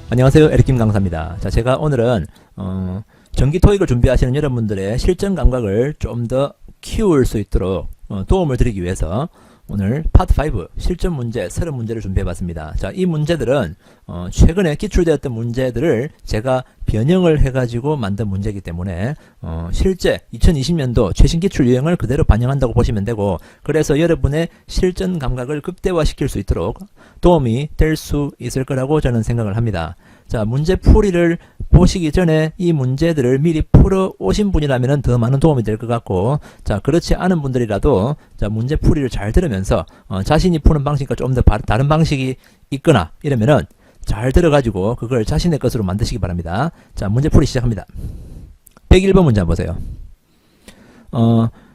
안녕하세요. 에릭김 강사입니다. 자, 제가 오늘은 정기 토익을 준비하시는 여러분들의 실전 감각을 좀 더 키울 수 있도록 도움을 드리기 위해서 오늘 파트 5 실전 문제 30문제를 준비해봤습니다. 자, 이 문제들은 최근에 기출되었던 문제들을 제가 변형을 해가지고 만든 문제이기 때문에 실제 2020년도 최신 기출 유형을 그대로 반영한다고 보시면 되고, 그래서 여러분의 실전 감각을 극대화시킬 수 있도록 도움이 될 수 있을 거라고 저는 생각을 합니다. 자, 문제 풀이를 보시기 전에 이 문제들을 미리 풀어 오신 분이라면 더 많은 도움이 될 것 같고, 자, 그렇지 않은 분들이라도 자, 문제 풀이를 잘 들으면서 자신이 푸는 방식과 좀 더 다른 방식이 있거나 이러면은 잘 들어가지고 그걸 자신의 것으로 만드시기 바랍니다. 자, 문제 풀이 시작합니다. 101번 문제 한번 보세요.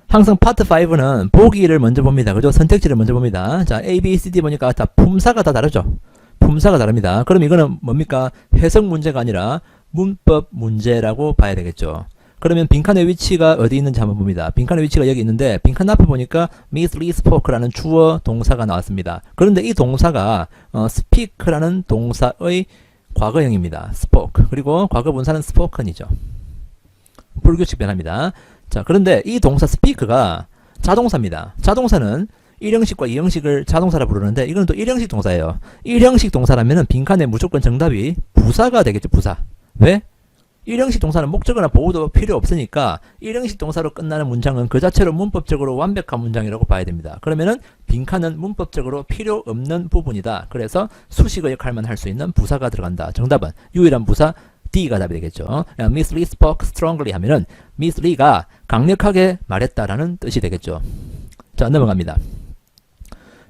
항상 파트 5는 보기를 먼저 봅니다. 그죠? 선택지를 먼저 봅니다. 자, A, B, C, D 보니까 다 품사가 다 다르죠? 품사가 다릅니다. 그럼 이거는 뭡니까? 해석 문제가 아니라 문법 문제라고 봐야 되겠죠. 그러면 빈칸의 위치가 어디 있는지 한번 봅니다. 빈칸의 위치가 여기 있는데, 빈칸 앞에 보니까 Miss Lee spoke라는 주어 동사가 나왔습니다. 그런데 이 동사가 speak라는 동사의 과거형입니다. spoke. 그리고 과거 분사는 spoken이죠. 불규칙 변화입니다. 자, 그런데 이 동사 speak가 자동사입니다. 자동사는 1형식과 2형식을 자동사라 부르는데, 이건 또 1형식 동사예요. 1형식 동사라면 빈칸에 무조건 정답이 부사가 되겠죠. 부사. 왜? 1형식 동사는 목적어나 보호도 필요 없으니까 1형식 동사로 끝나는 문장은 그 자체로 문법적으로 완벽한 문장이라고 봐야 됩니다. 그러면은 빈칸은 문법적으로 필요 없는 부분이다. 그래서 수식어 역할만 할 수 있는 부사가 들어간다. 정답은 유일한 부사 D가 답이 되겠죠. Miss Lee spoke strongly 하면은 Miss Lee가 강력하게 말했다라는 뜻이 되겠죠. 자, 넘어갑니다.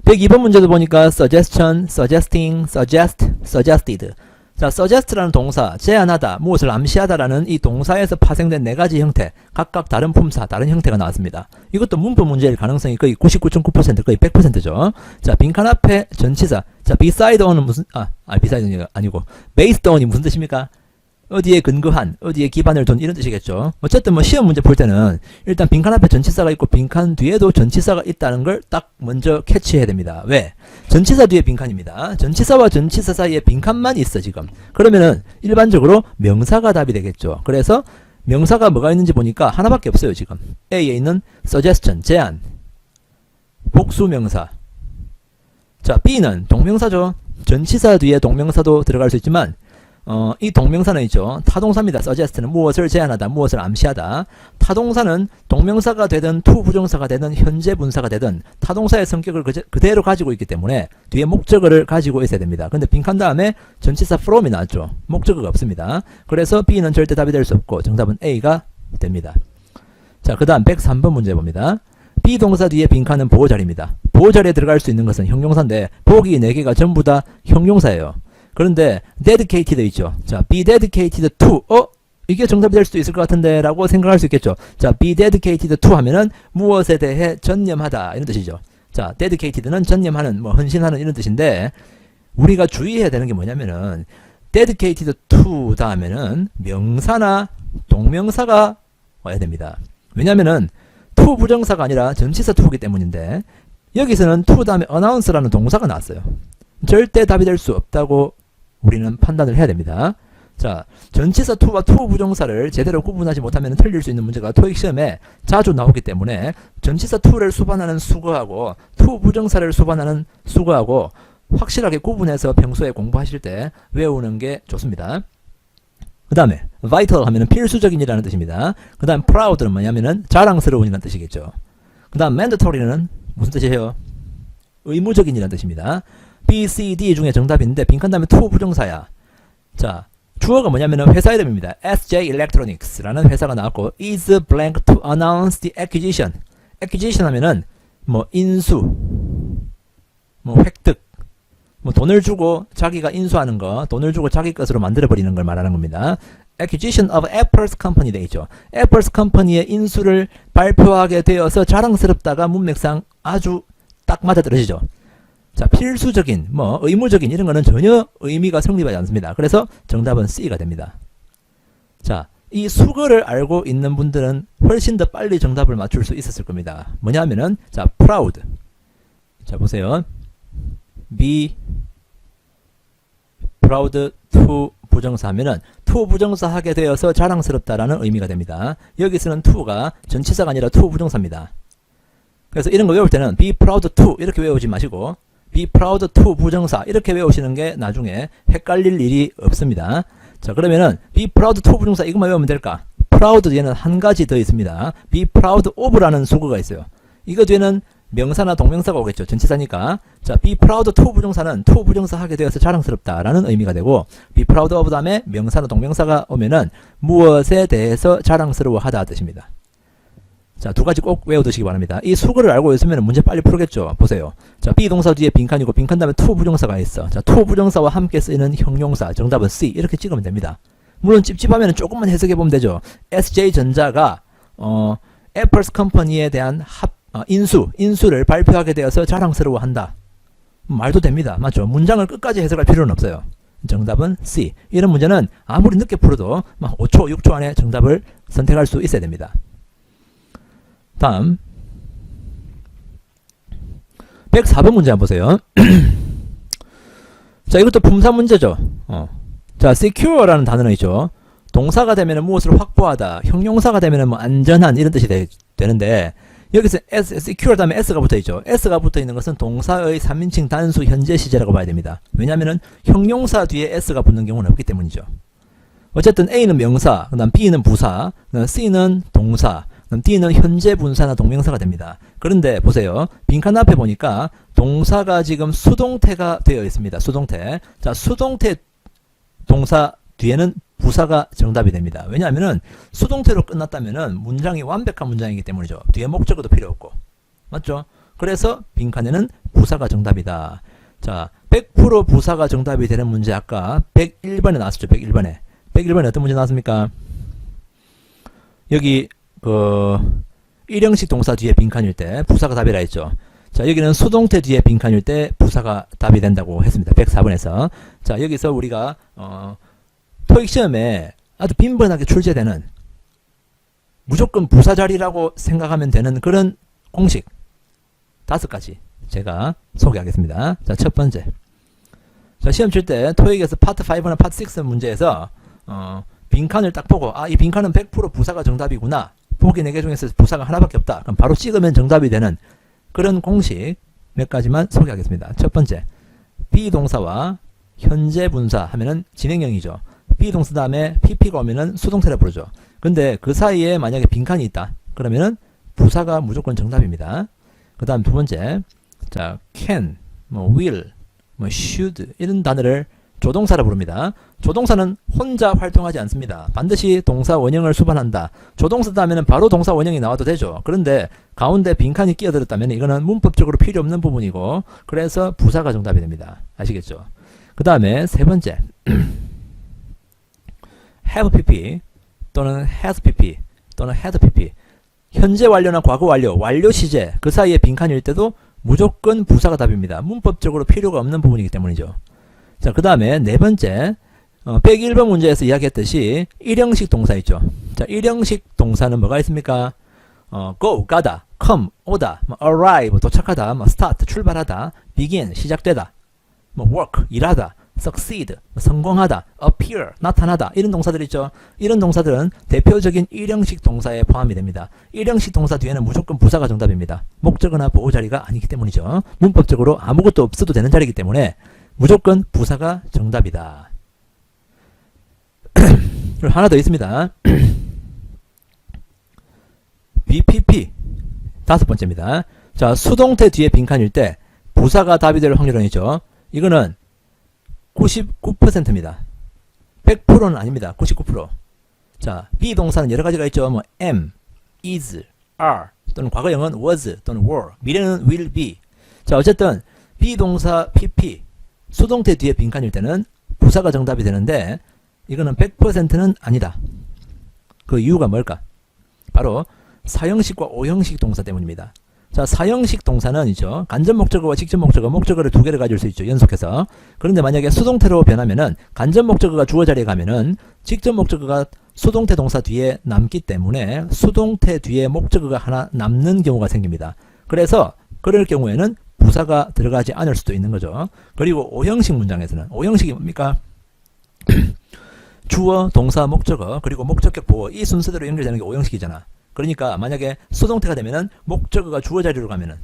102번 문제도 보니까 suggestion, suggesting, suggest, suggested. 자, suggest라는 동사, 제안하다, 무엇을 암시하다라는 이 동사에서 파생된 네 가지 형태, 각각 다른 품사, 다른 형태가 나왔습니다. 이것도 문법 문제일 가능성이 거의 99.9%, 거의 100%죠. 자, 빈칸 앞에 전치사. 자, beside on은 무슨, beside 아니고, based on이 무슨 뜻입니까? 어디에 근거한, 어디에 기반을 둔 이런 뜻이겠죠. 어쨌든 뭐 시험 문제 볼 때는 일단 빈칸 앞에 전치사가 있고 빈칸 뒤에도 전치사가 있다는 걸 딱 먼저 캐치해야 됩니다. 왜? 전치사 뒤에 빈칸입니다. 전치사와 전치사 사이에 빈칸만 있어 지금. 그러면은 일반적으로 명사가 답이 되겠죠. 그래서 명사가 뭐가 있는지 보니까 하나밖에 없어요 지금. A에 있는 suggestion, 제안, 복수명사. 자, B는 동명사죠. 전치사 뒤에 동명사도 들어갈 수 있지만 이 동명사는 있죠. 타동사입니다. suggest는 무엇을 제안하다, 무엇을 암시하다. 타동사는 동명사가 되든 투 부정사가 되든 현재 분사가 되든 타동사의 성격을 그대로 가지고 있기 때문에 뒤에 목적어를 가지고 있어야 됩니다. 근데 빈칸 다음에 전치사 from이 나왔죠. 목적어가 없습니다. 그래서 B는 절대 답이 될 수 없고 정답은 A가 됩니다. 자, 그 다음 103번 문제 봅니다. 비동사 뒤에 빈칸은 보호자리입니다. 보호자리에 들어갈 수 있는 것은 형용사인데 보기 4개가 전부 다 형용사예요. 그런데 dedicated 있죠. 자, be dedicated to 이게 정답이 될 수도 있을 것 같은데 라고 생각할 수 있겠죠. 자, be dedicated to 하면은 무엇에 대해 전념하다 이런 뜻이죠. 자, dedicated는 전념하는, 뭐 헌신하는 이런 뜻인데, 우리가 주의해야 되는 게 뭐냐면은 dedicated to 다음에는 명사나 동명사가 와야 됩니다. 왜냐면은 to 부정사가 아니라 전치사 to이기 때문인데, 여기서는 to 다음에 announce라는 동사가 나왔어요. 절대 답이 될 수 없다고 우리는 판단을 해야 됩니다. 자, 전치사 to와 to 부정사를 제대로 구분하지 못하면 틀릴 수 있는 문제가 토익 시험에 자주 나오기 때문에 전치사 to를 수반하는 수거하고 to 부정사를 수반하는 수거하고 확실하게 구분해서 평소에 공부하실 때 외우는 게 좋습니다. 그 다음에 vital 하면은 필수적인이라는 뜻입니다. 그 다음 proud는 뭐냐면은 자랑스러운이라는 뜻이겠죠. 그 다음 mandatory는 무슨 뜻이에요? 의무적인이라는 뜻입니다. B, C, D 중에 정답인데 빈칸 다음에 to 부정사야. 자, 주어가 뭐냐면은 회사 이름입니다. SJ Electronics라는 회사가 나왔고 is blank to announce the acquisition. acquisition 하면은 뭐 인수, 뭐 획득, 뭐 돈을 주고 자기가 인수하는 거, 돈을 주고 자기 것으로 만들어 버리는 걸 말하는 겁니다. acquisition of Apple's company 돼 있죠. Apple's company의 인수를 발표하게 되어서 자랑스럽다가 문맥상 아주 딱 맞아떨어지죠. 자, 필수적인, 뭐 의무적인 이런 거는 전혀 의미가 성립하지 않습니다. 그래서 정답은 C가 됩니다. 자, 이 수거를 알고 있는 분들은 훨씬 더 빨리 정답을 맞출 수 있었을 겁니다. 뭐냐면은 자, proud. 자, 보세요. be proud to 부정사 하면은 to 부정사 하게 되어서 자랑스럽다라는 의미가 됩니다. 여기 쓰는 to가 전치사가 아니라 to 부정사입니다. 그래서 이런 거 외울 때는 be proud to 이렇게 외우지 마시고 be proud to 부정사 이렇게 외우시는 게 나중에 헷갈릴 일이 없습니다. 자, 그러면은 be proud to 부정사 이것만 외우면 될까? proud 뒤에는 한 가지 더 있습니다. be proud of라는 수거가 있어요. 이거 뒤에는 명사나 동명사가 오겠죠. 전치사니까. 자, be proud to 부정사는 to 부정사 하게 되어서 자랑스럽다라는 의미가 되고 be proud of 다음에 명사나 동명사가 오면은 무엇에 대해서 자랑스러워하다 뜻입니다. 자, 두 가지 꼭 외워두시기 바랍니다. 이 수거를 알고 있으면 문제 빨리 풀겠죠. 보세요. 자, be 동사 뒤에 빈칸이고 빈칸 다음에 to 부정사가 있어. 자, to 부정사와 함께 쓰이는 형용사 정답은 C 이렇게 찍으면 됩니다. 물론 찝찝하면 조금만 해석해 보면 되죠. SJ전자가 애플스 컴퍼니에 대한 인수를 발표하게 되어서 자랑스러워한다. 말도 됩니다. 맞죠? 문장을 끝까지 해석할 필요는 없어요. 정답은 C. 이런 문제는 아무리 늦게 풀어도 5초, 6초 안에 정답을 선택할 수 있어야 됩니다. 다음 104번 문제 한번 보세요. 자, 이것도 품사 문제죠. 자, secure라는 단어는 있죠. 동사가 되면 무엇을 확보하다, 형용사가 되면 뭐 안전한 이런 뜻이 되는데 여기서 secure 다음에 s가 붙어 있죠. s가 붙어 있는 것은 동사의 3인칭 단수 현재 시제라고 봐야 됩니다. 왜냐하면 형용사 뒤에 s가 붙는 경우는 없기 때문이죠. 어쨌든 A는 명사, 그다음 B는 부사, 그다음 C는 동사, 그럼 D는 현재 분사나 동명사가 됩니다. 그런데 보세요. 빈칸 앞에 보니까 동사가 지금 수동태가 되어 있습니다. 수동태. 자, 수동태 동사 뒤에는 부사가 정답이 됩니다. 왜냐하면은 수동태로 끝났다면은 문장이 완벽한 문장이기 때문이죠. 뒤에 목적어도 필요 없고. 맞죠? 그래서 빈칸에는 부사가 정답이다. 자, 100% 부사가 정답이 되는 문제 아까 101번에 나왔었죠. 101번에. 101번에 어떤 문제 나왔습니까? 여기 일형식 동사 뒤에 빈칸일 때 부사가 답이라 했죠. 자, 여기는 수동태 뒤에 빈칸일 때 부사가 답이 된다고 했습니다. 104번에서. 자, 여기서 우리가 토익 시험에 아주 빈번하게 출제되는 무조건 부사 자리라고 생각하면 되는 그런 공식 5가지 제가 소개하겠습니다. 자, 첫 번째. 자, 시험 칠 때 토익에서 파트 5나 파트 6 문제에서 빈칸을 딱 보고 이 빈칸은 100% 부사가 정답이구나. 보기 4개 중에서 부사가 하나밖에 없다. 그럼 바로 찍으면 정답이 되는 그런 공식 몇 가지만 소개하겠습니다. 첫 번째, 비동사와 현재 분사 하면은 진행형이죠. 비동사 다음에 pp가 오면은 수동태라 부르죠. 근데 그 사이에 만약에 빈칸이 있다. 그러면은 부사가 무조건 정답입니다. 그 다음 두 번째, 자, can, will, should 이런 단어를 조동사라 부릅니다. 조동사는 혼자 활동하지 않습니다. 반드시 동사 원형을 수반한다. 조동사 다음에는 바로 동사 원형이 나와도 되죠. 그런데 가운데 빈칸이 끼어들었다면 이거는 문법적으로 필요 없는 부분이고 그래서 부사가 정답이 됩니다. 아시겠죠? 그 다음에 세 번째 have pp 또는 has pp 또는 had pp 현재 완료나 과거 완료, 완료 시제 그 사이에 빈칸일 때도 무조건 부사가 답입니다. 문법적으로 필요가 없는 부분이기 때문이죠. 자, 그 다음에 네 번째 101번 문제에서 이야기했듯이 일형식 동사 있죠. 자, 일형식 동사는 뭐가 있습니까? go, 가다, come, 오다, arrive, 도착하다, start, 출발하다, begin, 시작되다, work, 일하다, succeed, 성공하다, appear, 나타나다 이런 동사들 있죠. 이런 동사들은 대표적인 일형식 동사에 포함이 됩니다. 일형식 동사 뒤에는 무조건 부사가 정답입니다. 목적어나 보호 자리가 아니기 때문이죠. 문법적으로 아무것도 없어도 되는 자리이기 때문에 무조건 부사가 정답이다. 그리고 하나 더 있습니다. BPP 다섯 번째입니다. 자, 수동태 뒤에 빈칸일 때 부사가 답이 될 확률은 있죠. 이거는 99%입니다. 100%는 아닙니다. 99%. 자, 비동사는 여러 가지가 있죠. am, is, are 또는 과거형은 was 또는 were, 미래는 will be. 자, 어쨌든 비동사 pp 수동태 뒤에 빈칸일 때는 부사가 정답이 되는데 이거는 100%는 아니다. 그 이유가 뭘까? 바로 사형식과 오형식 동사 때문입니다. 자, 사형식 동사는 있죠. 간접 목적어와 직접 목적어, 목적어를 두 개를 가질 수 있죠. 연속해서. 그런데 만약에 수동태로 변하면은 간접 목적어가 주어 자리에 가면은 직접 목적어가 수동태 동사 뒤에 남기 때문에 수동태 뒤에 목적어가 하나 남는 경우가 생깁니다. 그래서 그럴 경우에는 부사가 들어가지 않을 수도 있는 거죠. 그리고 오형식 문장에서는 오형식이 뭡니까? 주어, 동사, 목적어, 그리고 목적격, 보어 이 순서대로 연결되는 게 오형식이잖아. 그러니까 만약에 수동태가 되면은 목적어가 주어 자리로 가면은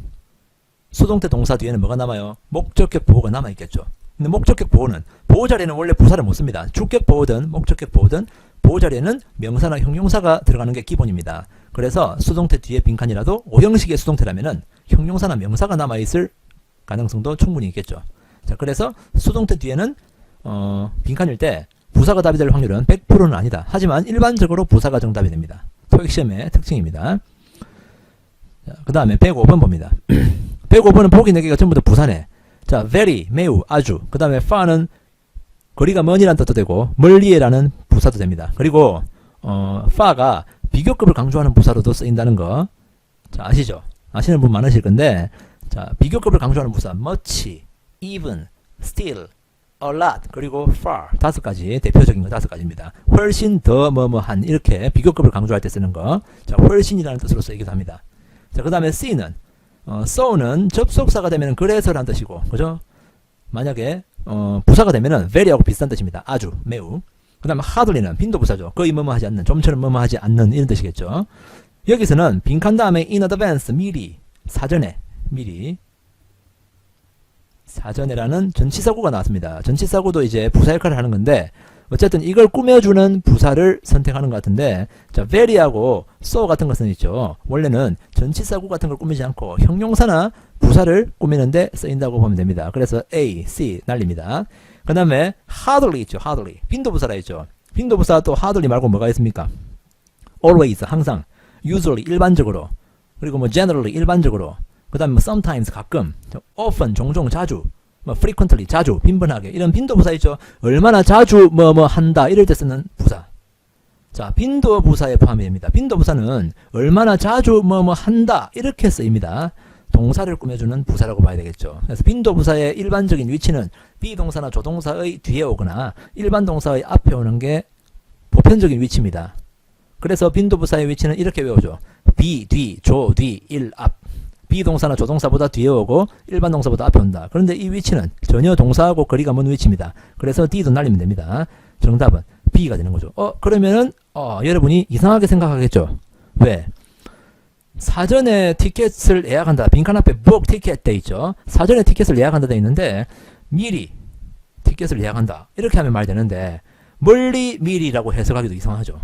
수동태 동사 뒤에는 뭐가 남아요? 목적격 보호가 남아있겠죠. 근데 목적격 보호는 보호 자리에는 원래 부사를 못 씁니다. 주격 보호든 목적격 보호든 보호 자리에는 명사나 형용사가 들어가는 게 기본입니다. 그래서 수동태 뒤에 빈칸이라도 오형식의 수동태라면은 형용사나 명사가 남아있을 가능성도 충분히 있겠죠. 자, 그래서 수동태 뒤에는 빈칸일 때 부사가 답이 될 확률은 100%는 아니다. 하지만 일반적으로 부사가 정답이 됩니다. 토익 시험의 특징입니다. 그 다음에 105번 봅니다. 105번은 보기 4개가 전부 다 부사네. 자, very, 매우, 아주. 그 다음에 far는 거리가 먼이라는 뜻도 되고 멀리에라는 부사도 됩니다. 그리고 far가 비교급을 강조하는 부사로도 쓰인다는 거. 자, 아시죠? 아시는 분 많으실 건데, 자, 비교급을 강조하는 부사 much, even, still, a lot, 그리고 far 5가지 대표적인 거 5가지입니다. 훨씬 더 뭐뭐한 이렇게 비교급을 강조할 때 쓰는 거. 자, 훨씬이라는 뜻으로 쓰이기도 합니다. 자, 그 다음에 C는 so는 접속사가 되면 그래서라는 뜻이고, 그죠? 만약에 부사가 되면은 very하고 비슷한 뜻입니다. 아주, 매우. 그 다음에 hardly는 빈도부사죠. 거의 뭐뭐 하지 않는, 좀처럼 뭐뭐 하지 않는 이런 뜻이겠죠. 여기서는 빈칸 다음에 in advance, 미리, 사전에, 미리, 사전에라는 전치사구가 나왔습니다. 전치사구도 이제 부사 역할을 하는 건데, 어쨌든 이걸 꾸며주는 부사를 선택하는 것 같은데, 자, very하고 so 같은 것은 있죠. 원래는 전치사구 같은 걸 꾸미지 않고 형용사나 부사를 꾸미는데 쓰인다고 보면 됩니다. 그래서 A, C 날립니다. 그 다음에 hardly 있죠. hardly. 빈도부사라 있죠. 빈도부사 또 hardly 말고 뭐가 있습니까? always, 항상. usually, 일반적으로. 그리고 뭐 generally, 일반적으로. 그 다음에 뭐 sometimes, 가끔. often, 종종, 자주. 뭐 frequently, 자주, 빈번하게. 이런 빈도부사 있죠. 얼마나 자주 뭐뭐 한다. 이럴 때 쓰는 부사. 자, 빈도부사에 포함이 됩니다. 빈도부사는 얼마나 자주 뭐뭐 한다. 이렇게 쓰입니다. 동사를 꾸며주는 부사라고 봐야 되겠죠. 그래서 빈도부사의 일반적인 위치는 비동사나 조동사의 뒤에 오거나 일반 동사의 앞에 오는 게 보편적인 위치입니다. 그래서 빈도부사의 위치는 이렇게 외우죠. 비, 뒤, 조, 뒤, 일, 앞. 비동사나 조동사보다 뒤에 오고 일반 동사보다 앞에 온다. 그런데 이 위치는 전혀 동사하고 거리가 먼 위치입니다. 그래서 D도 날리면 됩니다. 정답은 B가 되는 거죠. 그러면은 여러분이 이상하게 생각하겠죠. 왜? 사전에 티켓을 예약한다. 빈칸 앞에 book 티켓 돼 있죠. 사전에 티켓을 예약한다 돼 있는데 미리 티켓을 예약한다. 이렇게 하면 말 되는데 멀리 미리라고 해석하기도 이상하죠.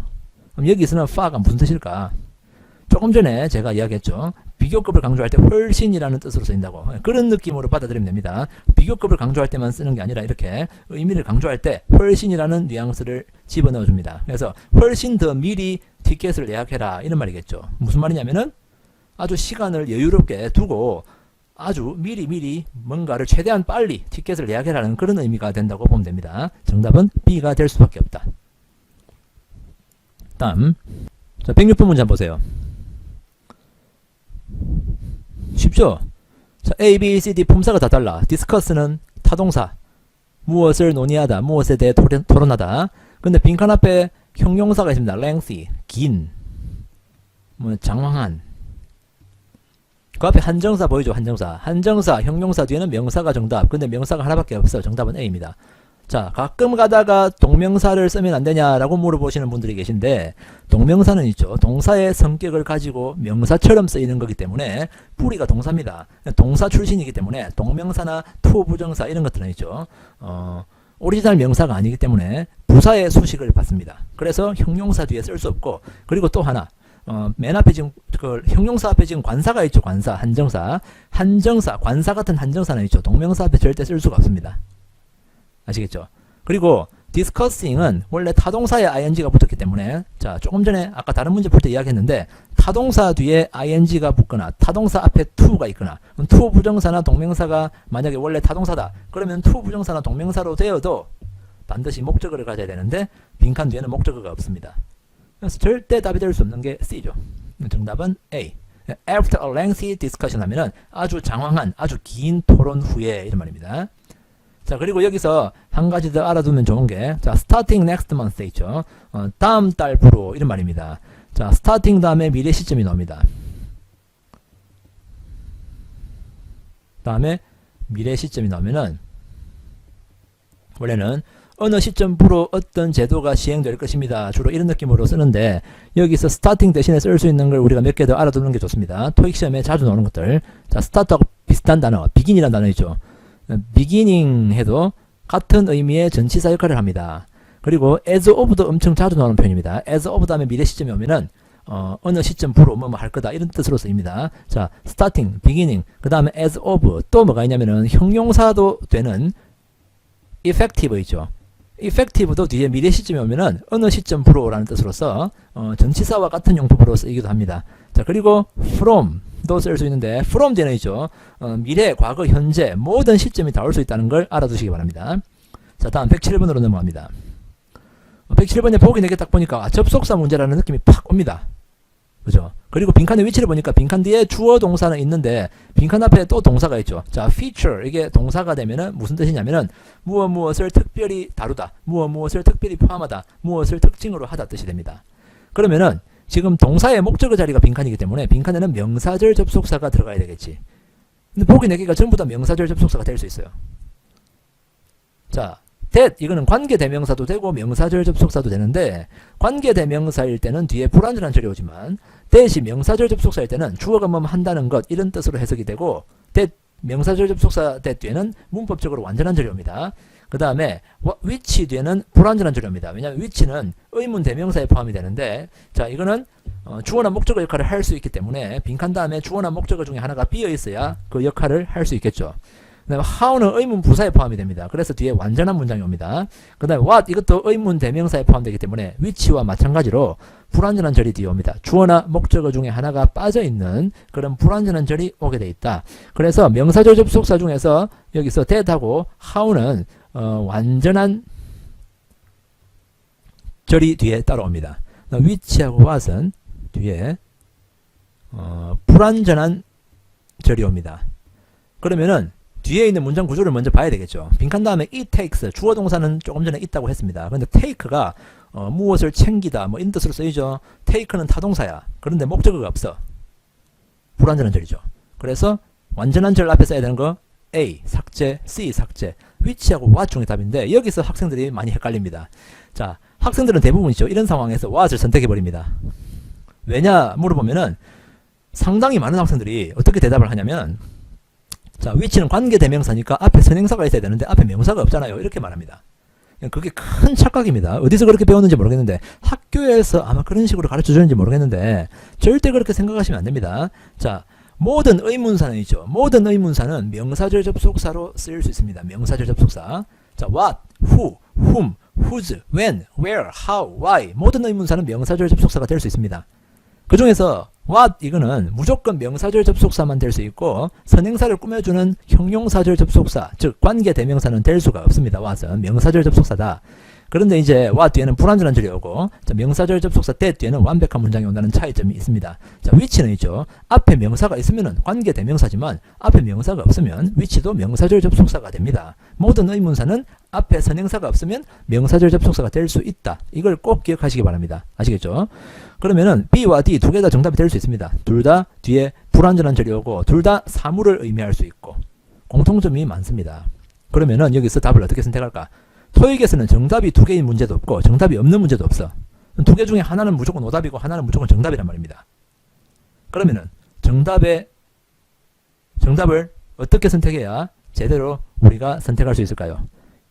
그럼 여기서는 far가 무슨 뜻일까? 조금 전에 제가 이야기했죠. 비교급을 강조할 때 훨씬이라는 뜻으로 쓰인다고. 그런 느낌으로 받아들이면 됩니다. 비교급을 강조할 때만 쓰는 게 아니라 이렇게 의미를 강조할 때 훨씬이라는 뉘앙스를 집어넣어 줍니다. 그래서 훨씬 더 미리 티켓을 예약해라 이런 말이겠죠. 무슨 말이냐면은 아주 시간을 여유롭게 두고 아주 미리 뭔가를 최대한 빨리 티켓을 예약해라는 그런 의미가 된다고 보면 됩니다. 정답은 B가 될 수밖에 없다. 다음, 자, 106번 문제 한번 보세요. 쉽죠? 자, A, B, C, D 품사가 다 달라. discuss는 타동사. 무엇을 논의하다, 무엇에 대해 토론하다. 근데 빈칸 앞에 형용사가 있습니다. lengthy, 긴, 뭐 장황한. 그 앞에 한정사 보이죠? 한정사, 형용사 뒤에는 명사가 정답. 근데 명사가 하나밖에 없어요. 정답은 A입니다. 자, 가끔 가다가 동명사를 쓰면 안 되냐라고 물어보시는 분들이 계신데, 동명사는 있죠. 동사의 성격을 가지고 명사처럼 쓰이는 거기 때문에 뿌리가 동사입니다. 동사 출신이기 때문에 동명사나 투부정사 이런 것들은 있죠. 오리지널 명사가 아니기 때문에 부사의 수식을 받습니다. 그래서 형용사 뒤에 쓸 수 없고, 그리고 또 하나, 맨 앞에 지금 형용사 앞에 지금 관사가 있죠. 관사, 한정사, 관사 같은 한정사는 있죠. 동명사 앞에 절대 쓸 수가 없습니다. 아시겠죠? 그리고 discussing은 원래 타동사에 ing가 붙었기 때문에, 자, 조금 전에 아까 다른 문제 볼 때 이야기했는데 타동사 뒤에 ing가 붙거나 타동사 앞에 to가 있거나 to 부정사나 동명사가 만약에 원래 타동사다 그러면 to 부정사나 동명사로 되어도 반드시 목적어를 가져야 되는데 빈칸 뒤에는 목적어가 없습니다. 그래서 절대 답이 될 수 없는 게 C죠. 정답은 A. After a lengthy discussion 하면은 아주 장황한 아주 긴 토론 후에 이런 말입니다. 자, 그리고 여기서 한 가지 더 알아두면 좋은 게, 자, starting next month 있죠. 다음 달부로 이런 말입니다. 자, starting 다음에 미래 시점이 나옵니다. 다음에 미래 시점이 나오면은 원래는 어느 시점부로 어떤 제도가 시행될 것입니다. 주로 이런 느낌으로 쓰는데 여기서 starting 대신에 쓸 수 있는 걸 우리가 몇 개 더 알아두는 게 좋습니다. 토익 시험에 자주 나오는 것들. 자, start하고 비슷한 단어, begin이라는 단어 있죠. beginning 해도 같은 의미의 전치사 역할을 합니다. 그리고 as of도 엄청 자주 나오는 표현입니다. as of 다음에 미래 시점이 오면은 어느 시점부로 뭐 할 거다 이런 뜻으로 쓰입니다. 자, starting, beginning, 그 다음에 as of 또 뭐가 있냐면은 형용사도 되는 effective 있죠. effective도 뒤에 미래 시점이 오면은 어느 시점부로라는 뜻으로서 전치사와 같은 용법으로 쓰이기도 합니다. 자, 그리고 from도 쓸 수 있는데 from 뒤에는 있죠. 미래, 과거, 현재 모든 시점이 다 올 수 있다는 걸 알아두시기 바랍니다. 자, 다음 107번으로 넘어갑니다. 107번에 보기 4개 딱 보니까 접속사 문제라는 느낌이 팍 옵니다. 그죠? 그리고 빈칸의 위치를 보니까 빈칸 뒤에 주어 동사는 있는데 빈칸 앞에 또 동사가 있죠. 자, feature 이게 동사가 되면은 무슨 뜻이냐면은 무엇을 특별히 다루다, 무엇을 특별히 포함하다, 무엇을 특징으로 하다 뜻이 됩니다. 그러면은 지금 동사의 목적어 자리가 빈칸이기 때문에 빈칸에는 명사절 접속사가 들어가야 되겠지. 근데 보기 4개가 전부 다 명사절 접속사가 될 수 있어요. 자, that 이거는 관계대명사도 되고 명사절 접속사도 되는데 관계대명사일 때는 뒤에 불완전한 절이 오지만 that이 명사절 접속사일 때는 주어가 뭐뭐 한다는 것 이런 뜻으로 해석이 되고 that 명사절 접속사 that 뒤에는 문법적으로 완전한 절이 옵니다. 그 다음에 which 뒤에는 불완전한 절이 옵니다. 왜냐하면 which는 의문 대명사에 포함이 되는데 자, 이거는 주어나 목적어 역할을 할 수 있기 때문에 빈칸 다음에 주어나 목적어 중에 하나가 비어 있어야 그 역할을 할 수 있겠죠. 그 다음에 how는 의문 부사에 포함이 됩니다. 그래서 뒤에 완전한 문장이 옵니다. 그 다음에 what 이것도 의문 대명사에 포함되기 때문에 which와 마찬가지로 불완전한 절이 뒤에 옵니다. 주어나 목적어 중에 하나가 빠져있는 그런 불완전한 절이 오게 돼 있다. 그래서 명사절 접속사 중에서 여기서 that하고 how는 완전한 절이 뒤에 따라옵니다. which하고 what은 뒤에 불완전한 절이 옵니다. 그러면은 뒤에 있는 문장 구조를 먼저 봐야 되겠죠. 빈칸 다음에 it takes 주어 동사는 조금 전에 있다고 했습니다. 그런데 take가 무엇을 챙기다 뭐 이런 뜻으로 쓰이죠. take는 타동사야. 그런데 목적어가 없어. 불완전한 절이죠. 그래서 완전한 절 앞에 써야 되는 거 A 삭제, C 삭제, which하고 what 중에 답인데 여기서 학생들이 많이 헷갈립니다. 자, 학생들은 대부분이죠. 이런 상황에서 what을 선택해 버립니다. 왜냐 물어보면은 상당히 많은 학생들이 어떻게 대답을 하냐면 자, which는 관계대명사니까 앞에 선행사가 있어야 되는데 앞에 명사가 없잖아요. 이렇게 말합니다. 그게 큰 착각입니다. 어디서 그렇게 배웠는지 모르겠는데 학교에서 아마 그런 식으로 가르쳐주는지 모르겠는데 절대 그렇게 생각하시면 안 됩니다. 자, 모든 의문사는 있죠. 모든 의문사는 명사절 접속사로 쓰일 수 있습니다. 명사절 접속사. 자, what, who, whom, whose, when, where, how, why 모든 의문사는 명사절 접속사가 될 수 있습니다. 그 중에서 what 이거는 무조건 명사절 접속사만 될 수 있고 선행사를 꾸며주는 형용사절 접속사 즉 관계대명사는 될 수가 없습니다. what은 명사절 접속사다. 그런데 이제 what 뒤에는 불완전한 절이 오고 자, 명사절 접속사 that 뒤에는 완벽한 문장이 온다는 차이점이 있습니다. 자, which는 있죠. 앞에 명사가 있으면 관계대명사지만 앞에 명사가 없으면 which도 명사절 접속사가 됩니다. 모든 의문사는 앞에 선행사가 없으면 명사절 접속사가 될 수 있다. 이걸 꼭 기억하시기 바랍니다. 아시겠죠? 그러면은 B와 D 두 개 다 정답이 될 수 있습니다. 둘 다 뒤에 불완전한 절이 오고 둘 다 사물을 의미할 수 있고 공통점이 많습니다. 그러면은 여기서 답을 어떻게 선택할까? 토익에서는 정답이 두 개인 문제도 없고 정답이 없는 문제도 없어. 두 개 중에 하나는 무조건 오답이고 하나는 무조건 정답이란 말입니다. 그러면은 정답을 어떻게 선택해야 제대로 우리가 선택할 수 있을까요?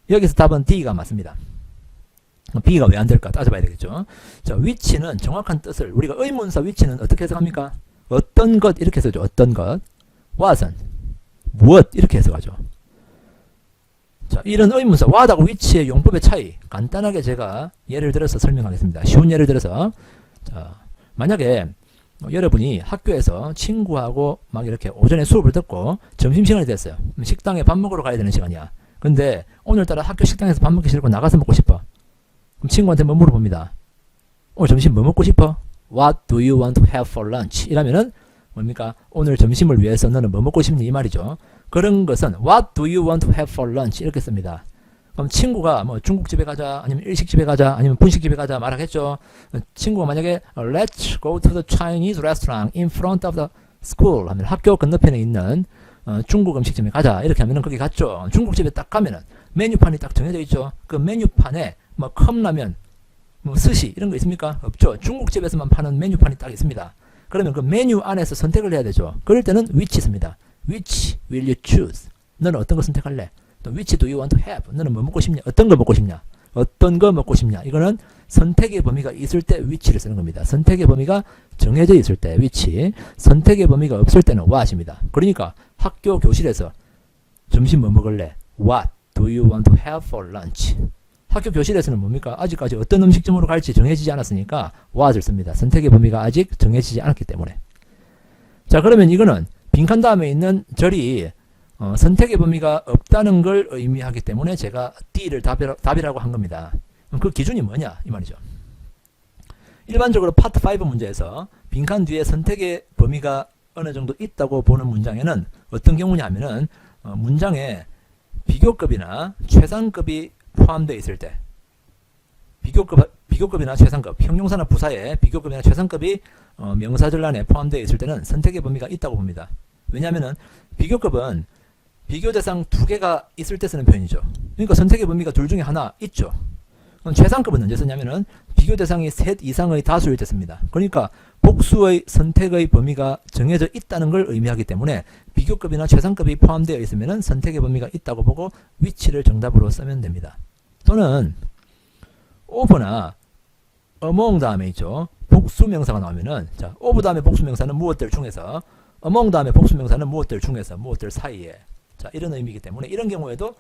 여기서 답은 D가 맞습니다. B가 왜 안 될까 따져봐야 되겠죠. 자, which는 정확한 뜻을 우리가 의문사 which는 어떻게 해석합니까? 어떤 것 이렇게 해석하죠. 어떤 것. what은 무엇 이렇게 해석하죠. 자, 이런 의문사 what하고 which의 용법의 차이 간단하게 제가 예를 들어서 설명하겠습니다. 쉬운 예를 들어서 자, 만약에 여러분이 학교에서 친구하고 막 이렇게 오전에 수업을 듣고 점심시간이 됐어요. 식당에 밥 먹으러 가야 되는 시간이야. 근데 오늘따라 학교 식당에서 밥 먹기 싫고 나가서 먹고 싶어. 그럼 친구한테 뭐 물어봅니다. 오늘 점심 뭐 먹고 싶어? What do you want to have for lunch? 이라면은 뭡니까? 오늘 점심을 위해서 너는 뭐 먹고 싶니? 이 말이죠. 그런 것은 What do you want to have for lunch? 이렇게 씁니다. 그럼 친구가 뭐 중국집에 가자, 아니면 일식집에 가자, 아니면 분식집에 가자 말하겠죠. 친구가 만약에 Let's go to the Chinese restaurant in front of the school 하면 학교 건너편에 있는 중국 음식점에 가자 이렇게 하면은 거기 갔죠. 중국집에 딱 가면은 메뉴판이 딱 정해져 있죠. 그 메뉴판에 뭐 컵라면, 뭐 스시 이런 거 있습니까? 없죠. 중국집에서만 파는 메뉴판이 딱 있습니다. 그러면 그 메뉴 안에서 선택을 해야 되죠. 그럴 때는 which 씁니다. which will you choose? 너는 어떤 거 선택할래? 또 which do you want to have? 너는 뭐 먹고 싶냐? 어떤 거 먹고 싶냐? 어떤 거 먹고 싶냐? 이거는 선택의 범위가 있을 때 which를 쓰는 겁니다. 선택의 범위가 정해져 있을 때 which, 선택의 범위가 없을 때는 what입니다. 그러니까 학교 교실에서 점심 뭐 먹을래? What do you want to have for lunch? 학교 교실에서는 뭡니까? 아직까지 어떤 음식점으로 갈지 정해지지 않았으니까 what을 씁니다. 선택의 범위가 아직 정해지지 않았기 때문에. 자, 그러면 이거는 빈칸 다음에 있는 절이 선택의 범위가 없다는 걸 의미하기 때문에 제가 D를 답이라고 한 겁니다. 그럼 그 기준이 뭐냐? 이 말이죠. 일반적으로 파트 5 문제에서 빈칸 뒤에 선택의 범위가 어느 정도 있다고 보는 문장에는 어떤 경우냐 하면은 문장에 비교급이나 최상급이 포함되어 있을 때, 비교급이나 최상급, 형용사나 부사에 비교급이나 최상급이 명사절란에 포함되어 있을 때는 선택의 범위가 있다고 봅니다. 왜냐하면은 비교급은 비교대상 두 개가 있을 때 쓰는 표현이죠. 그러니까 선택의 범위가 둘 중에 하나 있죠. 그럼 최상급은 언제 쓰냐면은 비교대상이 셋 이상의 다수일 때 씁니다. 그러니까 복수의 선택의 범위가 정해져 있다는 걸 의미하기 때문에 비교급이나 최상급이 포함되어 있으면은 선택의 범위가 있다고 보고 which를 정답으로 쓰면 됩니다. 또는 of나 among 다음에 있죠. 복수명사가 나오면은, 자, of 다음에 복수명사는 무엇들 중에서, among 다음에 복수명사는 무엇들 중에서, 무엇들 사이에. 자, 이런 의미이기 때문에 이런 경우에도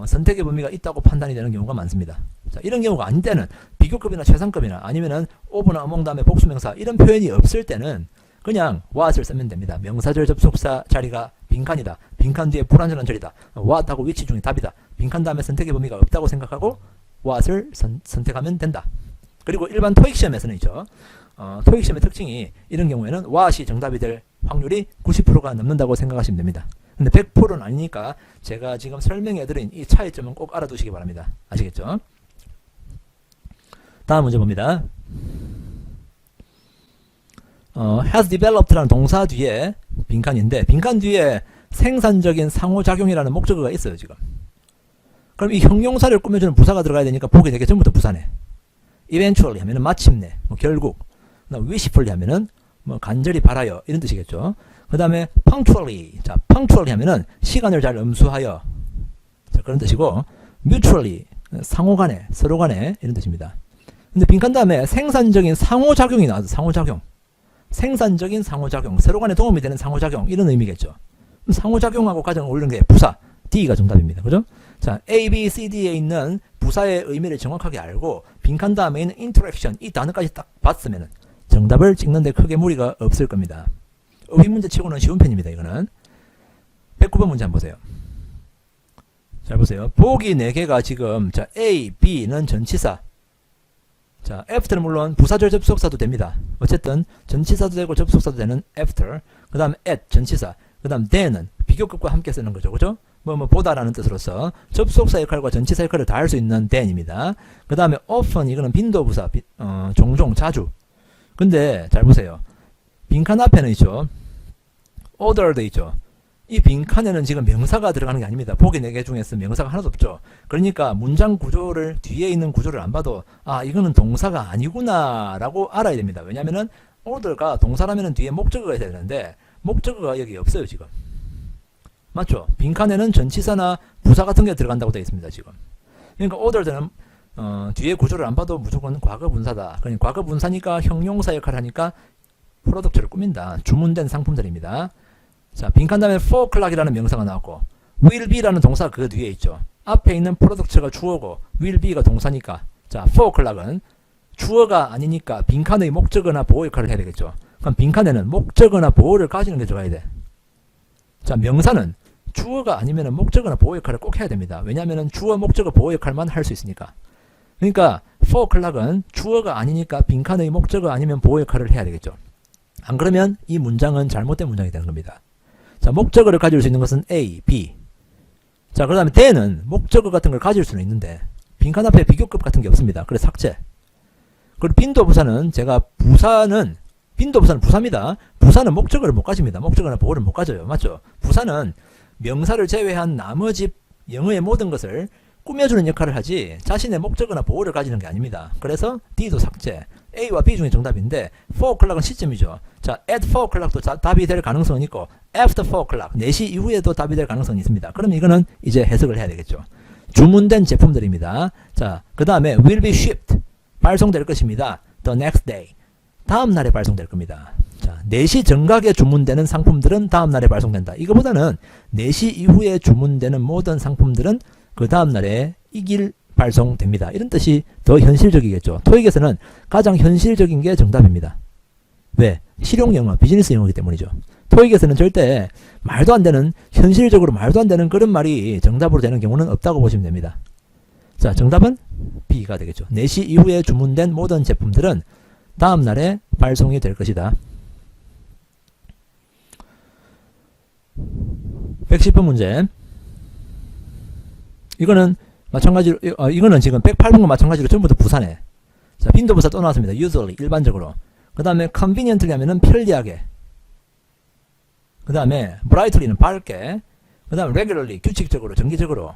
선택의 범위가 있다고 판단이 되는 경우가 많습니다. 자, 이런 경우가 아닌 때는 비교급이나 최상급이나 아니면은 of나 among 다음에 복수명사 이런 표현이 없을 때는 그냥 what을 쓰면 됩니다. 명사절 접속사 자리가 빈칸이다. 빈칸 뒤에 불완전한 절이다. what하고 which 중에 답이다. 빈칸 다음에 선택의 범위가 없다고 생각하고 what을 선택하면 된다. 그리고 일반 토익 시험에서는 있죠. 토익 시험의 특징이 이런 경우에는 what이 정답이 될 확률이 90%가 넘는다고 생각하시면 됩니다. 근데 100%는 아니니까 제가 지금 설명해드린 이 차이점은 꼭 알아두시기 바랍니다. 아시겠죠? 다음 문제 봅니다. has developed라는 동사 뒤에 빈칸인데 빈칸 뒤에 생산적인 상호작용이라는 목적어가 있어요. 지금. 그럼 이 형용사를 꾸며주는 부사가 들어가야 되니까 보기 되게 전부터 부사네. eventually 하면은 마침내, 뭐 결국. 그다음 wishfully 하면은 뭐 간절히 바라여 이런 뜻이겠죠. 그 다음에 punctually, 자 punctually 하면은 시간을 잘 엄수하여, 자 그런 뜻이고, mutually 상호간에, 서로간에 이런 뜻입니다. 근데 빈칸 다음에 생산적인 상호작용이 나와서 상호작용, 생산적인 상호작용, 서로간에 도움이 되는 상호작용 이런 의미겠죠. 상호작용하고 가장 어울리는 게 부사 D가 정답입니다. 그죠? 자 A, B, C, D에 있는 부사의 의미를 정확하게 알고 빈칸 다음에 있는 interaction 이 단어까지 딱 봤으면은 정답을 찍는데 크게 무리가 없을 겁니다. 어휘 문제 치고는 쉬운 편입니다. 이거는 109번 문제 한번 보세요. 잘 보세요. 보기 4개가 지금 자 A, B는 전치사, 자 after는 물론 부사절 접속사도 됩니다. 어쨌든 전치사도 되고 접속사도 되는 after, 그 다음 at 전치사, 그 다음 then은 비교급과 함께 쓰는 거죠. 그죠? 뭐 보다라는 뜻으로서 접속사 역할과 전치사 역할을 다 할 수 있는 then입니다. 그 다음에 often 이거는 빈도부사, 종종, 자주. 근데 잘 보세요. 빈칸 앞에는 있죠. ordered 있죠. 이 빈칸에는 지금 명사가 들어가는 게 아닙니다. 보기 4개 중에서 명사가 하나도 없죠. 그러니까 문장 구조를, 뒤에 있는 구조를 안 봐도 아 이거는 동사가 아니구나 라고 알아야 됩니다. 왜냐면은 order가 동사라면 뒤에 목적어가 있어야 되는데 목적어가 여기 없어요. 지금 맞죠? 빈칸에는 전치사나 부사 같은 게 들어간다고 되어 있습니다. 지금. 그러니까 ordered는 뒤에 구조를 안 봐도 무조건 과거 분사다. 그러니까 과거 분사니까 형용사 역할을 하니까 프로덕트를 꾸민다. 주문된 상품들입니다. 자, 빈칸 다음에 4 o'clock이라는 명사가 나왔고 will be라는 동사가 그 뒤에 있죠. 앞에 있는 프로덕트가 주어고 will be가 동사니까 자, 4 o'clock은 주어가 아니니까 빈칸의 목적어나 보호 역할을 해야 되겠죠. 그럼 빈칸에는 목적어나 보호를 가지는 게 들어가야 돼. 자, 명사는 주어가 아니면 목적어나 보호 역할을 꼭 해야 됩니다. 왜냐하면 주어, 목적어, 보호 역할만 할 수 있으니까. 그러니까 4 o'clock은 주어가 아니니까 빈칸의 목적어 아니면 보호 역할을 해야 되겠죠. 안 그러면 이 문장은 잘못된 문장이 되는 겁니다. 자, 목적어를 가질 수 있는 것은 A, B. 자, 그 다음에 then은 목적어 같은 걸 가질 수는 있는데 빈칸 앞에 비교급 같은 게 없습니다. 그래서 삭제. 그리고 빈도부사는 제가 빈도부사는 부사입니다. 부사는 목적어를 못 가집니다. 목적어나 보호를 못 가져요. 맞죠? 부사는 명사를 제외한 나머지 영어의 모든 것을 꾸며주는 역할을 하지 자신의 목적이나 보호를 가지는 게 아닙니다. 그래서 D도 삭제. A와 B 중에 정답인데 4 o'clock은 시점이죠. 자, at 4 o'clock도 답이 될 가능성은 있고 after 4 o'clock 4시 이후에도 답이 될 가능성이 있습니다. 그럼 이거는 이제 해석을 해야 되겠죠. 주문된 제품들입니다. 자, 그 다음에 will be shipped 발송될 것입니다. the next day 다음 날에 발송될 겁니다. 자, 4시 정각에 주문되는 상품들은 다음 날에 발송된다. 이거보다는 4시 이후에 주문되는 모든 상품들은 그 다음 날에 이길 발송됩니다. 이런 뜻이 더 현실적이겠죠. 토익에서는 가장 현실적인 게 정답입니다. 왜? 실용 영어, 비즈니스 영어이기 때문이죠. 토익에서는 절대 말도 안 되는, 현실적으로 말도 안 되는 그런 말이 정답으로 되는 경우는 없다고 보시면 됩니다. 자, 정답은 B가 되겠죠. 4시 이후에 주문된 모든 제품들은 다음 날에 발송이 될 것이다. 110번 문제. 이거는 마찬가지로, 이거는 지금 108번과 마찬가지로 전부 다 부사네. 자, 빈도부사 또 나왔습니다. usually, 일반적으로. 그 다음에 conveniently 하면은 편리하게. 그 다음에 brightly는 밝게. 그 다음에 regularly, 규칙적으로, 정기적으로.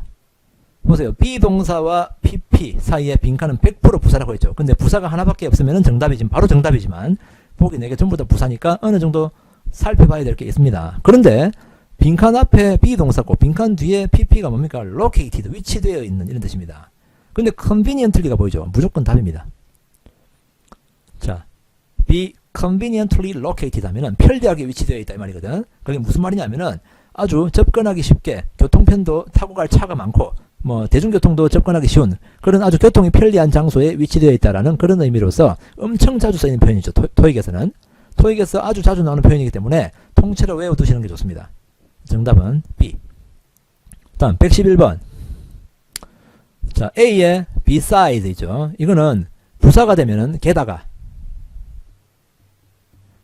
보세요. 비동사와 pp 사이에 빈칸은 100% 부사라고 했죠. 근데 부사가 하나밖에 없으면 정답이지만, 바로 정답이지만, 보기 4개 전부 다 부사니까 어느 정도 살펴봐야 될 게 있습니다. 그런데, 빈칸 앞에 비동사고 빈칸 뒤에 pp가 뭡니까? located, 위치되어 있는 이런 뜻입니다. 근데 conveniently가 보이죠? 무조건 답입니다. 자, be conveniently located 하면은 편리하게 위치되어 있다 이 말이거든. 그게 무슨 말이냐면은 아주 접근하기 쉽게 교통편도 타고 갈 차가 많고 뭐 대중교통도 접근하기 쉬운 그런 아주 교통이 편리한 장소에 위치되어 있다라는 그런 의미로서 엄청 자주 쓰이는 표현이죠. 토익에서는. 토익에서 아주 자주 나오는 표현이기 때문에 통째로 외워두시는 게 좋습니다. 정답은 B. 다음 111번. 자, A의 beside이죠. 이거는 부사가 되면은 게다가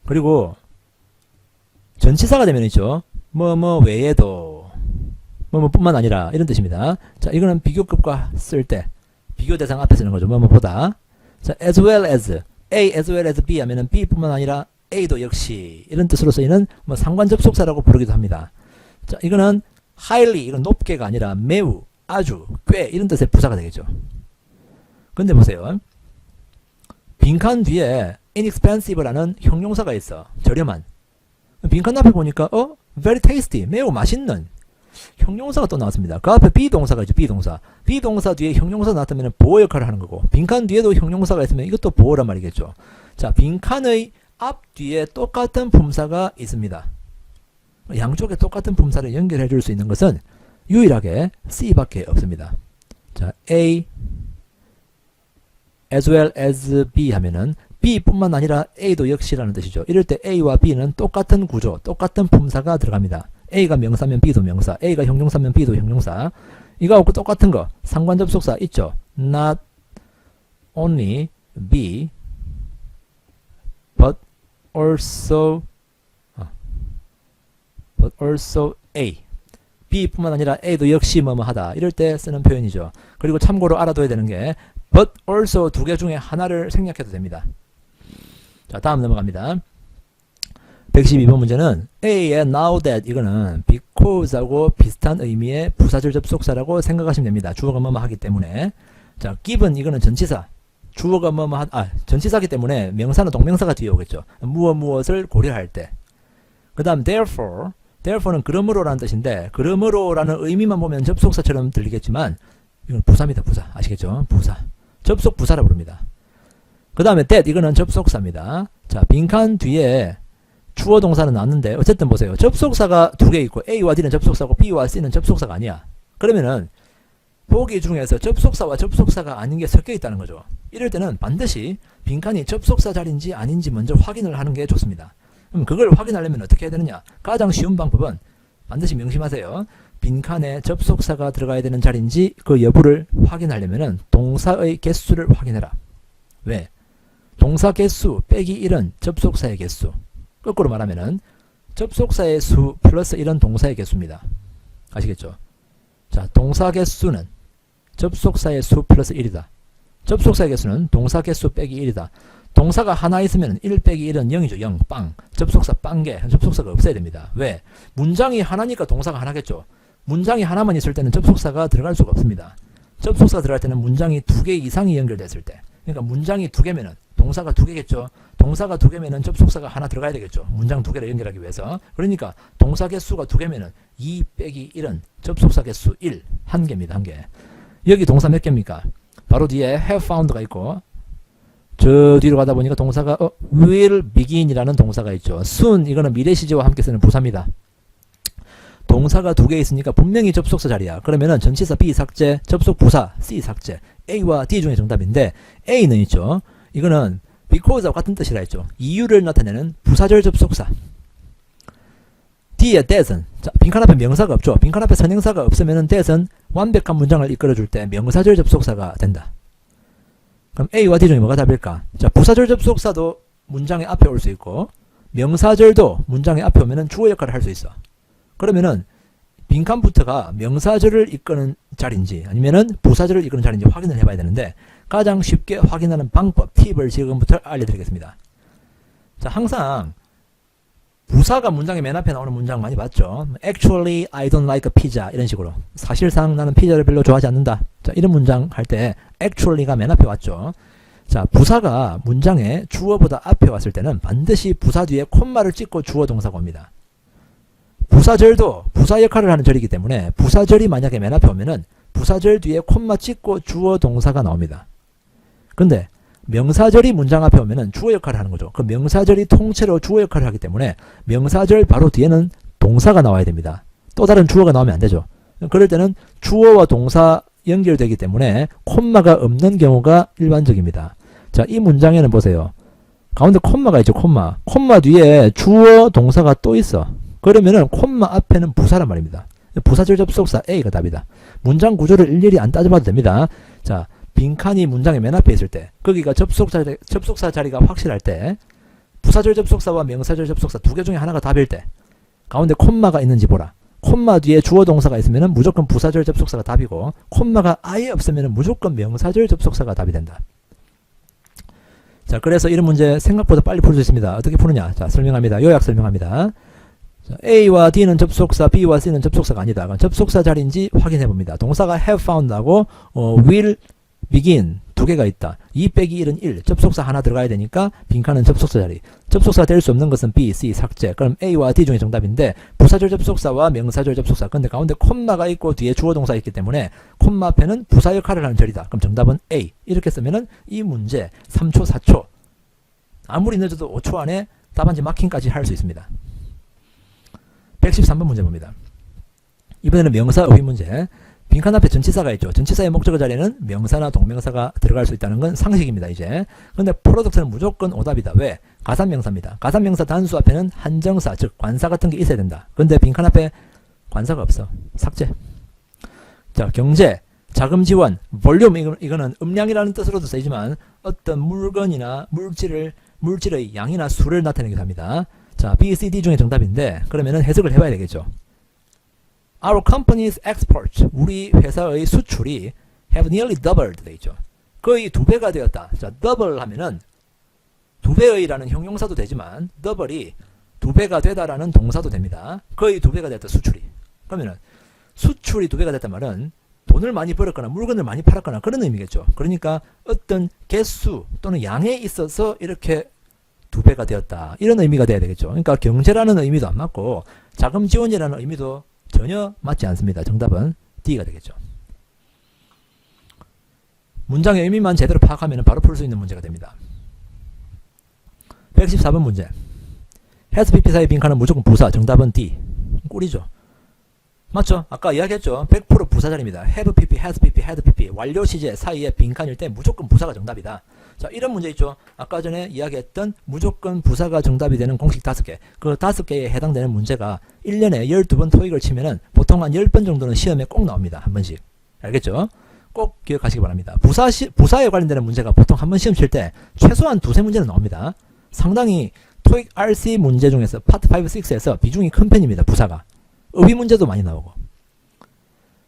그리고 전치사가 되면 있죠. 뭐뭐 외에도 뭐뭐뿐만 아니라 이런 뜻입니다. 자, 이거는 비교급과 쓸 때 비교 대상 앞에 쓰는 거죠. 뭐뭐보다. 자, as well as A as well as B 하면은 B뿐만 아니라 A도 역시 이런 뜻으로 쓰이는 뭐 상관 접속사라고 부르기도 합니다. 자, 이거는 highly, 이건 높게가 아니라 매우, 아주, 꽤 이런 뜻의 부사가 되겠죠. 근데 보세요. 빈칸 뒤에 inexpensive라는 형용사가 있어. 저렴한. 빈칸 앞에 보니까 very tasty, 매우 맛있는 형용사가 또 나왔습니다. 그 앞에 비동사가 있죠. 비동사. 비동사 뒤에 형용사 나왔다면 보호 역할을 하는 거고 빈칸 뒤에도 형용사가 있으면 이것도 보호란 말이겠죠. 자, 빈칸의 앞 뒤에 똑같은 품사가 있습니다. 양쪽에 똑같은 품사를 연결해 줄 수 있는 것은 유일하게 C밖에 없습니다. 자, A as well as B 하면은 B뿐만 아니라 A도 역시라는 뜻이죠. 이럴 때 A와 B는 똑같은 구조, 똑같은 품사가 들어갑니다. A가 명사면 B도 명사, A가 형용사면 B도 형용사. 이거하고 똑같은 거, 상관 접속사 있죠. Not only B but also A. B뿐만 아니라 A도 역시 뭐뭐 하다. 이럴 때 쓰는 표현이죠. 그리고 참고로 알아둬야 되는 게 but also 두 개 중에 하나를 생략해도 됩니다. 자, 다음 넘어갑니다. 112번 문제는 A의 now that 이거는 because하고 비슷한 의미의 부사절 접속사라고 생각하시면 됩니다. 주어가 뭐뭐 하기 때문에. 자, given 이거는 전치사. 주어가 뭐뭐 전치사기 때문에 명사나 동명사가 뒤에 오겠죠. 무엇을 고려할 때. 그 다음 therefore는 그러므로라는 뜻인데 그러므로라는 의미만 보면 접속사처럼 들리겠지만 이건 부사입니다. 부사. 아시겠죠? 부사. 접속 부사라 부릅니다. 그 다음에 that 이거는 접속사입니다. 자, 빈칸 뒤에 주어 동사는 나왔는데 어쨌든 보세요. 접속사가 두 개 있고 A와 D는 접속사고 B와 C는 접속사가 아니야. 그러면은 보기 중에서 접속사와 접속사가 아닌 게 섞여 있다는 거죠. 이럴 때는 반드시 빈칸이 접속사 자리인지 아닌지 먼저 확인을 하는 게 좋습니다. 그럼 그걸 확인하려면 어떻게 해야 되느냐? 가장 쉬운 방법은 반드시 명심하세요. 빈칸에 접속사가 들어가야 되는 자리인지 그 여부를 확인하려면 동사의 개수를 확인해라. 왜? 동사 개수 빼기 1은 접속사의 개수. 거꾸로 말하면은 접속사의 수 플러스 1은 동사의 개수입니다. 아시겠죠? 자, 동사 개수는 접속사의 수 플러스 1이다. 접속사의 개수는 동사 개수 빼기 1이다. 동사가 하나 있으면 1 빼기 1은 0이죠. 0, 빵. 접속사 빵개. 접속사가 없어야 됩니다. 왜? 문장이 하나니까 동사가 하나겠죠. 문장이 하나만 있을 때는 접속사가 들어갈 수가 없습니다. 접속사가 들어갈 때는 문장이 2개 이상이 연결됐을 때. 그러니까 문장이 2개면은 동사가 2개겠죠. 동사가 2개면은 접속사가 하나 들어가야 되겠죠. 문장 2개를 연결하기 위해서. 그러니까 동사 개수가 2개면은 2 빼기 1은 접속사 개수 1, 1개입니다. 1개. 여기 동사 몇 개입니까? 바로 뒤에 have found가 있고 저 뒤로 가다 보니까 동사가 will begin이라는 동사가 있죠. soon 이거는 미래 시제와 함께 쓰는 부사입니다. 동사가 2개 있으니까 분명히 접속사 자리야. 그러면은 전치사 B 삭제, 접속 부사 C 삭제. A와 D 중에 정답인데 A는 있죠. 이거는 because와 같은 뜻이라 했죠. 이유를 나타내는 부사절 접속사. D의 that은 자, 빈칸 앞에 명사가 없죠. 빈칸 앞에 선행사가 없으면은 that은 완벽한 문장을 이끌어줄 때 명사절 접속사가 된다. 그럼 A와 D 중에 뭐가 답일까? 자, 부사절 접속사도 문장의 앞에 올 수 있고 명사절도 문장의 앞에 오면은 주어 역할을 할 수 있어. 그러면은 빈칸부터가 명사절을 이끄는 자리인지 아니면은 부사절을 이끄는 자리인지 확인을 해봐야 되는데 가장 쉽게 확인하는 방법, 팁을 지금부터 알려드리겠습니다. 자, 항상 부사가 문장의 맨 앞에 나오는 문장 많이 봤죠. Actually, I don't like a pizza 이런 식으로 사실상 나는 피자를 별로 좋아하지 않는다. 자, 이런 문장 할 때 actually가 맨 앞에 왔죠. 자, 부사가 문장에 주어보다 앞에 왔을 때는 반드시 부사 뒤에 콤마를 찍고 주어 동사가 옵니다. 부사절도 부사 역할을 하는 절이기 때문에 부사절이 만약에 맨 앞에 오면은 부사절 뒤에 콤마 찍고 주어 동사가 나옵니다. 근데 명사절이 문장 앞에 오면은 주어 역할을 하는 거죠. 그 명사절이 통째로 주어 역할을 하기 때문에 명사절 바로 뒤에는 동사가 나와야 됩니다. 또 다른 주어가 나오면 안 되죠. 그럴 때는 주어와 동사 연결되기 때문에 콤마가 없는 경우가 일반적입니다. 자, 이 문장에는 보세요. 가운데 콤마가 있죠. 콤마. 콤마 뒤에 주어 동사가 또 있어. 그러면은 콤마 앞에는 부사란 말입니다. 부사절 접속사 A가 답이다. 문장 구조를 일일이 안 따져봐도 됩니다. 자, 빈칸이 문장의 맨 앞에 있을 때 거기가 접속사 자리가 확실할 때 부사절 접속사와 명사절 접속사 2개 중에 하나가 답일 때 가운데 콤마가 있는지 보라. 콤마 뒤에 주어 동사가 있으면 무조건 부사절 접속사가 답이고 콤마가 아예 없으면 무조건 명사절 접속사가 답이 된다. 자, 그래서 이런 문제 생각보다 빨리 풀 수 있습니다. 어떻게 푸느냐? 자, 설명합니다. 요약 설명합니다. 자, A와 D는 접속사, B와 C는 접속사가 아니다. 그럼 접속사 자리인지 확인해 봅니다. 동사가 have found하고 will begin 2개가 있다. 2 빼기 1은 1. 접속사 하나 들어가야 되니까 빈칸은 접속사 자리. 접속사가 될 수 없는 것은 B, C 삭제. 그럼 A와 D 중에 정답인데 부사절 접속사와 명사절 접속사. 근데 가운데 콤마가 있고 뒤에 주어 동사가 있기 때문에 콤마 앞에는 부사 역할을 하는 절이다. 그럼 정답은 A. 이렇게 쓰면은 이 문제 3초, 4초 아무리 늦어도 5초 안에 답안지 마킹까지 할 수 있습니다. 113번 문제 봅니다. 이번에는 명사 어휘 문제. 빈칸 앞에 전치사가 있죠. 전치사의 목적어 자리에는 명사나 동명사가 들어갈 수 있다는 건 상식입니다. 이제. 근데 프로덕트는 무조건 오답이다. 왜? 가산명사입니다. 가산명사 단수 앞에는 한정사, 즉 관사 같은 게 있어야 된다. 근데 빈칸 앞에 관사가 없어. 삭제. 자, 경제, 자금 지원, 볼륨 이거는 음량이라는 뜻으로도 쓰이지만 어떤 물건이나 물질의 양이나 수를 나타내기도 합니다. 자, B, C, D 중에 정답인데 그러면은 해석을 해봐야 되겠죠. Our company's exports, 우리 회사의 수출이 have nearly doubled 돼 있죠. 거의 2배가 되었다. 자, double 하면은 2배의라는 형용사도 되지만 double이 2배가 되다라는 동사도 됩니다. 거의 2배가 되었다. 수출이. 그러면은 수출이 2배가 됐단 말은 돈을 많이 벌었거나 물건을 많이 팔았거나 그런 의미겠죠. 그러니까 어떤 개수 또는 양에 있어서 이렇게 2배가 되었다. 이런 의미가 돼야 되겠죠. 그러니까 경제라는 의미도 안 맞고 자금 지원이라는 의미도 전혀 맞지 않습니다. 정답은 D가 되겠죠. 문장의 의미만 제대로 파악하면 바로 풀 수 있는 문제가 됩니다. 114번 문제. has pp 사이 빈칸은 무조건 부사. 정답은 D. 꿀이죠. 맞죠? 아까 이야기했죠. 100% 부사 자리입니다. have pp, has pp, had pp 완료 시제 사이에 빈칸일 때 무조건 부사가 정답이다. 자, 이런 문제 있죠. 아까 전에 이야기했던 무조건 부사가 정답이 되는 공식 5개. 그 5개에 해당되는 문제가 1년에 12번 토익을 치면은 보통 한 10번 정도는 시험에 꼭 나옵니다. 한 번씩. 알겠죠? 꼭 기억하시기 바랍니다. 부사에 관련되는 문제가 보통 한 번 시험 칠 때 최소한 2-3문제는 나옵니다. 상당히 토익 RC 문제 중에서 파트 5, 6에서 비중이 큰 편입니다. 부사가. 어휘 문제도 많이 나오고.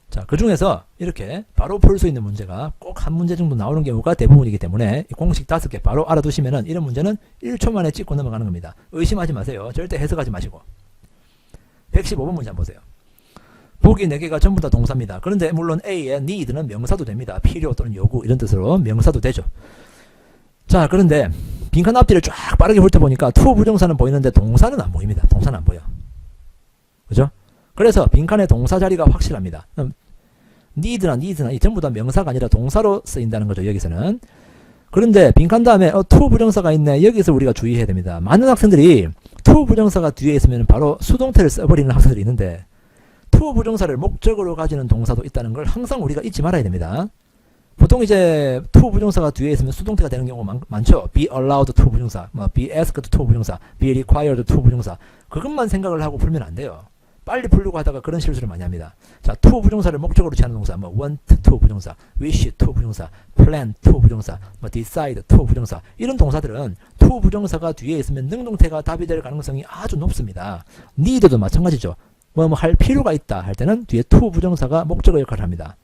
자, 그 중에서 이렇게 바로 풀 수 있는 문제가 꼭 한 문제 정도 나오는 경우가 대부분이기 때문에 공식 5개 바로 알아두시면은 이런 문제는 1초 만에 찍고 넘어가는 겁니다. 의심하지 마세요. 절대 해석하지 마시고. 115번 문제 한번 보세요. 보기 4개가 전부 다 동사입니다. 그런데 물론 A의 need는 명사도 됩니다. 필요 또는 요구 이런 뜻으로 명사도 되죠. 자, 그런데 빈칸 앞뒤를 쫙 빠르게 훑어보니까 to 부정사는 보이는데 동사는 안 보입니다. 동사는 안 보여. 그죠? 그래서 빈칸의 동사 자리가 확실합니다. need나 이 전부 다 명사가 아니라 동사로 쓰인다는 거죠. 여기서는. 그런데 빈칸 다음에 to 부정사가 있네. 여기서 우리가 주의해야 됩니다. 많은 학생들이 to 부정사가 뒤에 있으면 바로 수동태를 써버리는 학생들이 있는데 to 부정사를 목적으로 가지는 동사도 있다는 걸 항상 우리가 잊지 말아야 됩니다. 보통 이제 to 부정사가 뒤에 있으면 수동태가 되는 경우가 많죠. be allowed to 부정사, be asked to 부정사, be required to 부정사. 그것만 생각을 하고 풀면 안 돼요. 빨리 풀려고 하다가 그런 실수를 많이 합니다. 자, to 부정사를 목적으로 취하는 동사, want to 부정사, wish to 부정사, plan to 부정사, decide to 부정사. 이런 동사들은 to 부정사가 뒤에 있으면 능동태가 답이 될 가능성이 아주 높습니다. need도 마찬가지죠. 뭐 할 필요가 있다 할 때는 뒤에 to 부정사가 목적어 역할을 합니다.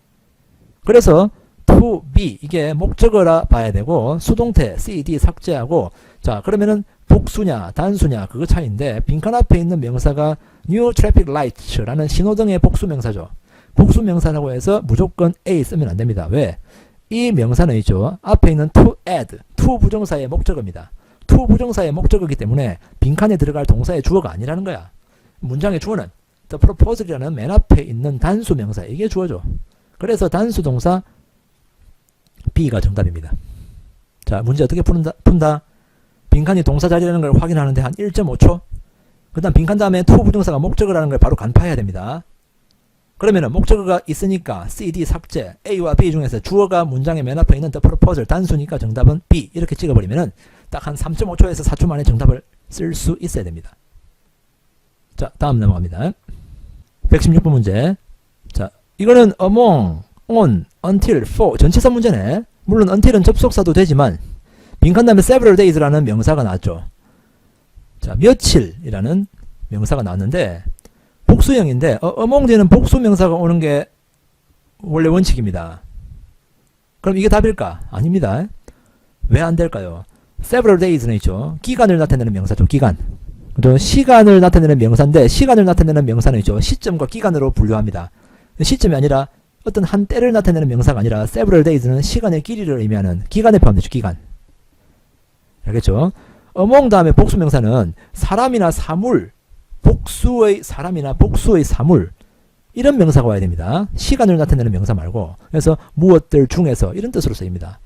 그래서 to be 이게 목적어라 봐야 되고 수동태 cd 삭제하고 자 그러면은 복수냐 단수냐 그거 차이인데 빈칸 앞에 있는 명사가 new traffic lights라는 신호등의 복수명사죠. 복수명사라고 해서 무조건 A 쓰면 안 됩니다. 왜? 이 명사는 있죠. 앞에 있는 to add, to 부정사의 목적어입니다. to 부정사의 목적어이기 때문에 빈칸에 들어갈 동사의 주어가 아니라는 거야. 문장의 주어는 the proposal이라는 맨 앞에 있는 단수 명사 이게 주어죠. 그래서 단수 동사 B가 정답입니다. 자, 문제 어떻게 푼다? 빈칸이 동사 자리라는 걸 확인하는데 한 1.5초? 그 다음 빈칸 다음에 to 부정사가 목적어라는 걸 바로 간파해야 됩니다. 그러면은 목적어가 있으니까 CD 삭제, A와 B 중에서 주어가 문장의 맨 앞에 있는 the proposal 단수니까 정답은 B 이렇게 찍어버리면은 딱 한 3.5초에서 4초 만에 정답을 쓸 수 있어야 됩니다. 자, 다음 넘어갑니다. 116번 문제. 자, 이거는 among, on, until, for 전치사 문제네. 물론 until은 접속사도 되지만 빈칸 다음에 several days라는 명사가 나왔죠. 자, 며칠이라는 명사가 나왔는데 복수형인데 among 뒤에는 복수 명사가 오는 게 원래 원칙입니다. 그럼 이게 답일까? 아닙니다. 왜 안 될까요? several days는 있죠. 기간을 나타내는 명사죠. 기간. 그죠? 시간을 나타내는 명사인데 시간을 나타내는 명사는 있죠. 시점과 기간으로 분류합니다. 시점이 아니라 어떤 한 때를 나타내는 명사가 아니라 several days는 시간의 길이를 의미하는 기간에 포함되죠. 기간. 알겠죠? among 다음에 복수 명사는 사람이나 사물, 복수의 사람이나 복수의 사물 이런 명사가 와야 됩니다. 시간을 나타내는 명사 말고. 그래서 무엇들 중에서 이런 뜻으로 쓰입니다.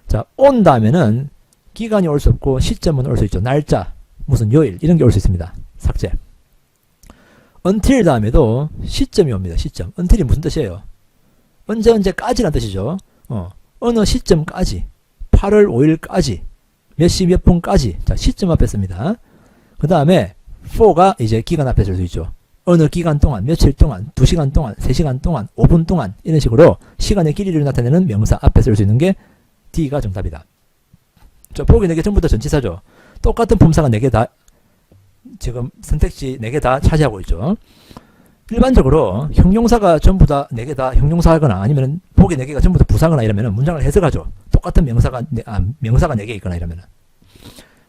자, on 다음에는 기간이 올 수 없고 시점은 올 수 있죠. 날짜, 무슨 요일 이런 게 올 수 있습니다. 삭제. until 다음에도 시점이 옵니다. 시점. until이 무슨 뜻이에요? 언제까지란 뜻이죠. 어느 시점까지 8월 5일까지 몇 시 몇 분까지 자 시점 앞에 씁니다. 그 다음에 for가 이제 기간 앞에 쓸 수 있죠. 어느 기간 동안 며칠 동안 2시간 동안 3시간 동안 5분 동안 이런 식으로 시간의 길이를 나타내는 명사 앞에 쓸 수 있는 게 D가 정답이다. 자, 보기 4개 전부 다 전치사죠. 똑같은 품사가 4개 다 지금 선택지 4개 다 차지하고 있죠. 일반적으로 형용사가 전부 다 4개 다 형용사하거나 아니면 보기 4개가 전부 다 부사거나 이러면 문장을 해석하죠. 똑같은 명사가 4개 있거나 이러면